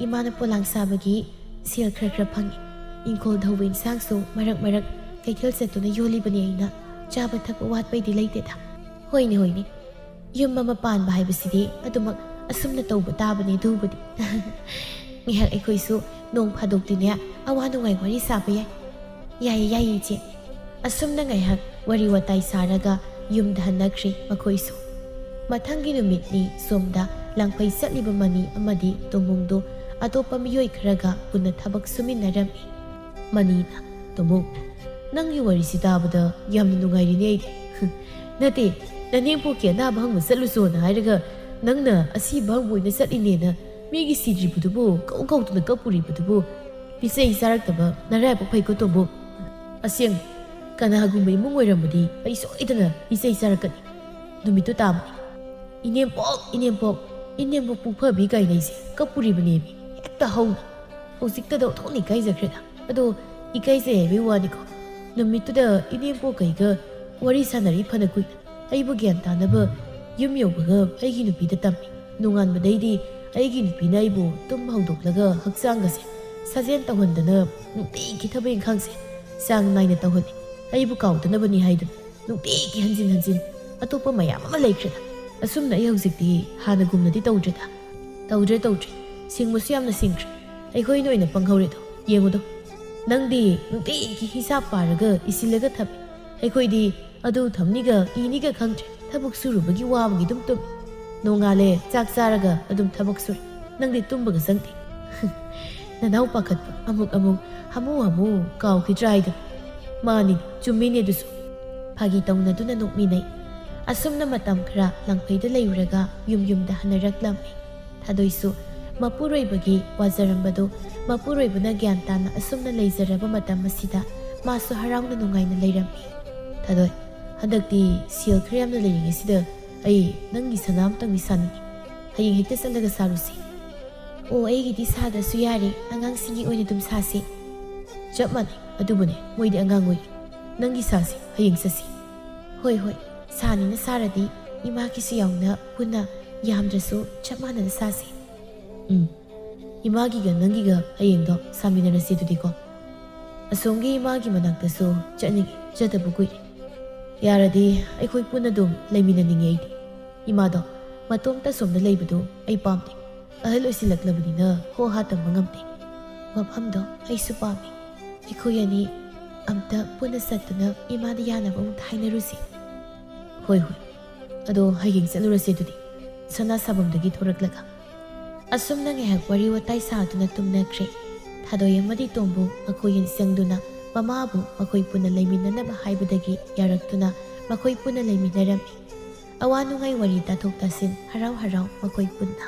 ꯏꯃꯥꯅ ꯄꯣꯂꯥꯡ ꯁꯥꯕꯒꯤ ꯁꯦꯜ ꯈꯔ ꯈꯔ ꯐꯪꯉꯤ꯫ ꯏꯪꯈꯣꯜ ꯙꯧꯕ ꯏꯟꯁꯥꯡꯁꯨ ꯃꯔꯛ ꯃꯔꯛ ꯀꯩꯊꯦꯜ ꯆꯠꯇꯨꯅ ꯌꯣꯜꯂꯤꯕꯅꯤ ꯑꯩꯅ꯫ ꯆꯥꯕ ꯊꯛꯄ ꯋꯥꯠꯄꯩꯗꯤ ꯂꯩꯇꯦꯗ꯫ ꯍꯣꯏꯅꯦ ꯍꯣꯏꯅꯦ, ꯌꯨꯝ ꯑꯃ ꯄꯥꯟꯕ ꯍꯥꯏꯕꯁꯤꯗꯤ ꯑꯗꯨꯃꯛ ꯑꯁꯨꯝꯅ ꯇꯧꯕ ꯇꯥꯕꯅꯤ ꯑꯗꯨꯕꯨꯗꯤ꯫ ꯉꯥꯏꯍꯥꯛ ꯑꯩꯈꯣꯏꯁꯨ ꯅꯣꯡ ꯐꯥꯗꯣꯛꯇꯤꯅꯦ ꯑꯋꯥ ꯅꯨꯡꯉꯥꯏ ꯋꯥꯔꯤ ꯁꯥꯕ ꯌꯥꯏ꯫ ꯌꯥꯏꯌꯦ ꯌꯥꯏꯌꯦ ꯏꯆꯦ꯫ ꯑꯁꯨꯝꯅ ꯉꯥꯏꯍꯥꯛ ꯋꯥꯔꯤ ꯋꯥꯇꯥꯏ ꯁꯥꯔꯒ ꯌꯨꯝꯗ ꯍꯟꯅꯈ꯭ꯔꯤ ꯃꯈꯣꯏꯁꯨ꯫ ꯃꯊꯪꯒꯤ ꯅꯨꯃꯤꯠꯅꯤ ꯁꯣꯝꯗ ꯂꯪꯐꯩ ꯆꯠꯂꯤꯕ ꯃꯅꯤ ꯑꯃꯗꯤ ꯇꯣꯝꯕꯨꯡꯗꯣ ꯑꯇꯣꯞꯄ ꯃꯤꯑꯣꯏ ꯈꯔꯒ ꯄꯨꯟꯅ ꯊꯕꯛ ꯁꯨꯃꯤꯟꯅꯔꯝꯃꯤ꯫ ꯃꯅꯤꯅ ꯇꯣꯝꯕꯨꯡ ꯅꯪꯒꯤ ꯋꯥꯔꯤꯁꯤ ꯇꯥꯕꯗ ꯌꯥꯝꯅ ꯅꯨꯡꯉꯥꯏꯔꯤꯅꯦ ꯑꯩꯗꯤ꯫ ꯅꯠꯇꯦ, ꯅꯅꯦꯝꯄꯣꯛꯀꯤ ꯑꯅꯥꯕ ꯍꯪꯕ ꯆꯠꯂꯨꯁꯣꯅ ꯍꯥꯏꯔꯒ ꯅꯪꯅ ꯑꯁꯤꯕ ꯍꯪꯕ ꯑꯣꯏꯅ ꯆꯠꯂꯤꯅꯦꯅ ꯃꯤꯒꯤ ꯁꯤꯗ꯭ꯔꯤꯕꯗꯨꯕꯨ ꯀꯧꯗꯨꯅ ꯀꯞꯄꯨꯔꯤꯕꯗꯨꯕꯨ ꯄꯤꯆꯩ ꯆꯥꯔꯛꯇꯕ ꯅꯔꯥꯏꯕꯛ ꯐꯩꯀꯣ ꯇꯣꯝꯕꯨꯡ꯫ ꯑꯁꯦꯡ ꯀꯅꯥꯒꯨꯝꯕ ꯏꯃꯨꯡ ꯑꯣꯏꯔꯝꯕꯗꯤ ꯑꯩ ꯁꯣꯏꯗꯅ ꯄꯤꯆꯩ ꯆꯥꯔꯛꯀꯅꯤ꯫ ꯅꯨꯃꯤꯠꯇꯨ ꯇꯥꯕꯅꯤ ꯏꯅꯦꯝꯄꯣꯛ ꯏꯅꯦꯝꯄꯣꯛ ꯏꯅꯦꯝꯄꯣꯛ ꯄꯨꯛꯐꯕꯤ ꯀꯥꯏꯅꯩꯁꯦ ꯀꯞꯄꯨꯔꯤꯕꯅꯦꯃꯤ ꯍꯦꯛꯇ ꯍꯧꯅ꯫ ꯍꯧꯖꯤꯛꯇꯗ ꯑꯣꯟꯊꯣꯛꯅ ꯏꯀꯥꯏꯖꯈ꯭ꯔꯦꯗ꯫ ꯑꯗꯣ ꯏꯀꯥꯏꯖꯩ ꯍꯥꯏꯕꯩ ꯋꯥꯅꯤꯀꯣ, ꯅꯨꯃꯤꯠꯇꯨꯗ ꯏꯅꯦꯝꯄꯣꯛꯀꯩꯒ ꯋꯥꯔꯤ ꯁꯥꯟꯅꯔꯤ ꯐꯅ ꯀꯨꯏꯅ ꯑꯩꯕꯨ ꯒ꯭ꯌꯥꯟ ꯇꯥꯅꯕ ꯌꯨꯝ ꯌꯧꯕꯒ ꯑꯩꯒꯤ ꯅꯨꯄꯤꯗ ꯇꯝꯃꯤ꯫ ꯅꯣꯡꯉꯥꯟꯕꯗꯩꯗꯤ ꯑꯩꯒꯤ ꯅꯨꯄꯤꯅ ꯑꯩꯕꯨ ꯇꯨꯝ ꯍꯧꯗꯣꯛꯂꯒ ꯍꯛꯆꯥꯡꯒꯁꯦ ꯁꯥꯖꯦꯜ ꯇꯧꯍꯟꯗꯅ ꯅꯨꯡꯇꯤꯒꯤ ꯊꯕꯛ ꯏꯪꯈꯥꯡꯁꯦ ꯆꯥꯡ ꯅꯥꯏꯅ ꯇꯧꯍꯜꯂꯤ꯫ ꯑꯩꯕꯨ ꯀꯥꯎꯗꯅꯕꯅꯤ ꯍꯥꯏꯗꯨꯅ ꯅꯨꯡꯇꯤꯒꯤ ꯍꯟꯖꯤꯟ ꯍꯟꯖꯤꯟ ꯑꯇꯣꯞꯄ ꯃꯌꯥꯝ ꯑꯃ ꯂꯩꯈ꯭ꯔꯦꯗ꯫ ꯑꯁꯨꯝꯅ ꯑꯩ ꯍꯧꯖꯤꯛꯇꯤ ꯍꯥꯟꯅꯒꯨꯝꯅꯗꯤ ꯇꯧꯗ꯭ꯔꯦꯗ꯫ ꯇꯧꯗ꯭ꯔꯦ ꯁꯤꯡꯕꯁꯨ ꯌꯥꯝꯅ ꯁꯤꯡꯈ꯭ꯔꯦ꯫ ꯑꯩꯈꯣꯏꯅ ꯑꯣꯏꯅ ꯄꯪꯍꯧꯔꯦꯗꯣ ꯌꯦꯡꯉꯨꯗꯣ꯫ ꯅꯪꯗꯤ ꯅꯨꯡꯇꯤꯒꯤ ꯍꯤꯁꯥꯞ ꯄꯥꯔꯒ ꯏꯁꯤꯜꯂꯒ ꯊꯝꯃꯤ꯫ ꯑꯩꯈꯣꯏꯗꯤ ꯑꯗꯨ ꯊꯝꯅꯤꯒ ꯏꯅꯤꯒ ꯈꯪꯗ꯭ꯔꯦ꯫ ꯊꯕꯛ ꯁꯨꯔꯨꯕꯒꯤ ꯋꯥꯕꯒꯤ ꯑꯗꯨꯝ ꯇꯨꯝꯃꯤ꯫ ꯅꯣꯡꯉꯥꯜꯂꯦ ꯆꯥꯛ ꯆꯥꯔꯒ ꯑꯗꯨꯝ ꯊꯕꯛ ꯁꯨꯔꯦ꯫ ꯅꯪꯗꯤ ꯇꯨꯝꯕꯒ ꯆꯪꯗꯦ꯫ ꯅꯅꯥꯎ ꯄꯥꯈꯠꯄ ꯑꯃꯨꯛ ꯍꯥꯃꯨ ꯀꯥꯎꯈꯤꯗ꯭ꯔꯥ ꯍꯥꯏꯗꯅ꯫ ꯃꯥꯅꯤ ꯆꯨꯝꯃꯤꯅꯦ ꯑꯗꯨꯁꯨ꯫ ꯐꯥꯒꯤ ꯇꯧꯅꯗꯨꯅ ꯅꯣꯛꯃꯤꯟꯅꯩ꯫ ꯑꯁꯨꯝꯅ ꯃꯇꯝ ꯈꯔ ꯂꯪꯐꯩꯗ ꯂꯩꯔꯨꯔꯒ ꯌꯨꯝꯗ ꯍꯟꯅꯔꯛꯂꯝꯃꯤ꯫ ꯊꯥꯗꯣꯏꯁꯨ ꯃꯄꯨꯔꯣꯏꯕꯒꯤ ꯋꯥꯖꯔꯝꯕꯗꯨ ꯃꯄꯨꯔꯣꯏꯕꯅ ꯒ꯭ꯌꯥꯟ ꯇꯥꯅ ꯑꯁꯨꯝꯅ ꯂꯩꯖꯔꯕ ꯃꯇꯝ ꯑꯁꯤꯗ ꯃꯥꯁꯨ ꯍꯔꯥꯎꯅ ꯅꯨꯡꯉꯥꯏꯅ ꯂꯩꯔꯝꯃꯤ꯫ ꯊꯥꯗꯣꯏ ꯍꯟꯗꯛꯇꯤ ꯁꯦꯜ ꯈꯔ ꯌꯥꯝꯅ ꯂꯩꯔꯤꯉꯩꯁꯤꯗ ꯑꯩ ꯅꯪꯒꯤ ꯁꯅꯥ ꯑꯃꯇꯪꯗꯤ ꯁꯥꯅꯤꯡꯉꯤ꯫ ꯍꯌꯦꯡ ꯍꯦꯛꯇ ꯆꯠꯂꯒ ꯁꯥꯔꯨꯁꯤ꯫ ꯑꯣ ꯑꯩꯒꯤꯗꯤ ꯁꯥꯗ꯭ꯔꯁꯨ ꯌꯥꯔꯦ, ꯑꯉꯥꯡꯁꯤꯡꯒꯤ ꯑꯣꯏꯅ ꯑꯗꯨꯝ ꯁꯥꯁꯤ꯫ ꯆꯞ ꯃꯥꯟꯅꯩ ꯑꯗꯨꯕꯨꯅꯦ ꯃꯣꯏꯗꯤ ꯑꯉꯥꯡ ꯑꯣꯏꯔꯤ꯫ ꯅꯪꯒꯤ ꯁꯥꯁꯤ ꯍꯌꯦꯡ ꯆꯠꯁꯤ꯫ ꯍꯣꯏ ꯁꯥꯅꯤꯅ ꯁꯥꯔꯗꯤ ꯏꯃꯥꯒꯤꯁꯨ ꯌꯥꯎꯅ ꯄꯨꯟꯅ ꯌꯥꯝꯗ꯭ꯔꯁꯨ ꯆꯞ ꯃꯥꯟꯅꯅ ꯁꯥꯁꯤ꯫ ꯏꯃꯥꯒꯤꯒ ꯅꯪꯒꯤꯒ ꯍꯌꯦꯡꯗꯣ ꯁꯥꯃꯤꯟꯅꯔꯁꯤ ꯑꯗꯨꯗꯤꯀꯣ꯫ ꯑꯁꯣꯝꯒꯤ ꯏꯃꯥꯒꯤ ꯃꯅꯥꯛꯇꯁꯨ ꯆꯠꯅꯤꯡꯉꯤ, ꯆꯠꯇꯕ ꯀꯨꯏꯔꯦ꯫ ꯌꯥꯔꯗꯤ ꯑꯩꯈꯣꯏ ꯄꯨꯟꯅ ꯑꯗꯨꯝ ꯂꯩꯃꯤꯟꯅꯅꯤꯡꯉꯤ ꯑꯩꯗꯤ꯫ ꯏꯃꯥꯗꯣ ꯃꯇꯣꯝꯇ ꯁꯣꯝꯗ ꯂꯩꯕꯗꯣ ꯑꯩ ꯄꯥꯝꯗꯦ꯫ ꯑꯍꯜ ꯑꯣꯏꯁꯤꯜꯂꯛꯂꯕꯅꯤꯅ ꯍꯣꯍꯥ ꯇꯝꯕ ꯉꯝꯗꯦ꯫ ꯃꯐꯝꯗꯣ ꯑꯩꯁꯨ ꯄꯥꯝꯃꯤ꯫ ꯑꯩꯈꯣꯏ ꯑꯅꯤ ꯑꯝꯇ ꯄꯨꯟꯅ ꯆꯠꯇꯨꯅ ꯏꯃꯥꯗ ꯌꯥꯅꯕ ꯑꯃꯨꯛ ꯍꯥꯏꯅꯔꯨꯁꯤ꯫ ꯍꯣꯏ ꯑꯗꯣ ꯍꯌꯦꯡ ꯆꯠꯂꯨꯔꯁꯤ ꯑꯗꯨꯗꯤ ꯁꯅꯥ ꯁꯥꯐꯝꯗꯒꯤ ꯊꯣꯔꯛꯂꯒ꯫ ꯑꯁꯨꯝꯅ ꯉꯥꯏꯍꯥꯛ ꯋꯥꯔꯤ ꯋꯥꯇꯥꯏ ꯁꯥꯗꯨꯅ ꯇꯨꯝꯅꯈ꯭ꯔꯦ꯫ ꯊꯥꯗꯣꯏ ꯑꯃꯗꯤ ꯇꯣꯝꯕꯨꯡ ꯃꯈꯣꯏ ꯆꯪꯗꯨꯅ ꯃꯃꯥꯕꯨ ꯃꯈꯣꯏ ꯄꯨꯟꯅ ꯂꯩꯃꯤꯟꯅꯅꯕ ꯍꯥꯏꯕꯗꯒꯤ ꯌꯥꯔꯛꯇꯨꯅ ꯃꯈꯣꯏ ꯄꯨꯟꯅ ꯂꯩꯃꯤꯟꯅꯔꯝꯃꯤ꯫ ꯑꯋꯥ ꯅꯨꯡꯉꯥꯏ ꯋꯥꯔꯤ ꯇꯥꯊꯣꯛ ꯇꯥꯁꯤꯟ ꯍꯔꯥꯎ ꯃꯈꯣꯏ ꯄꯨꯟꯅ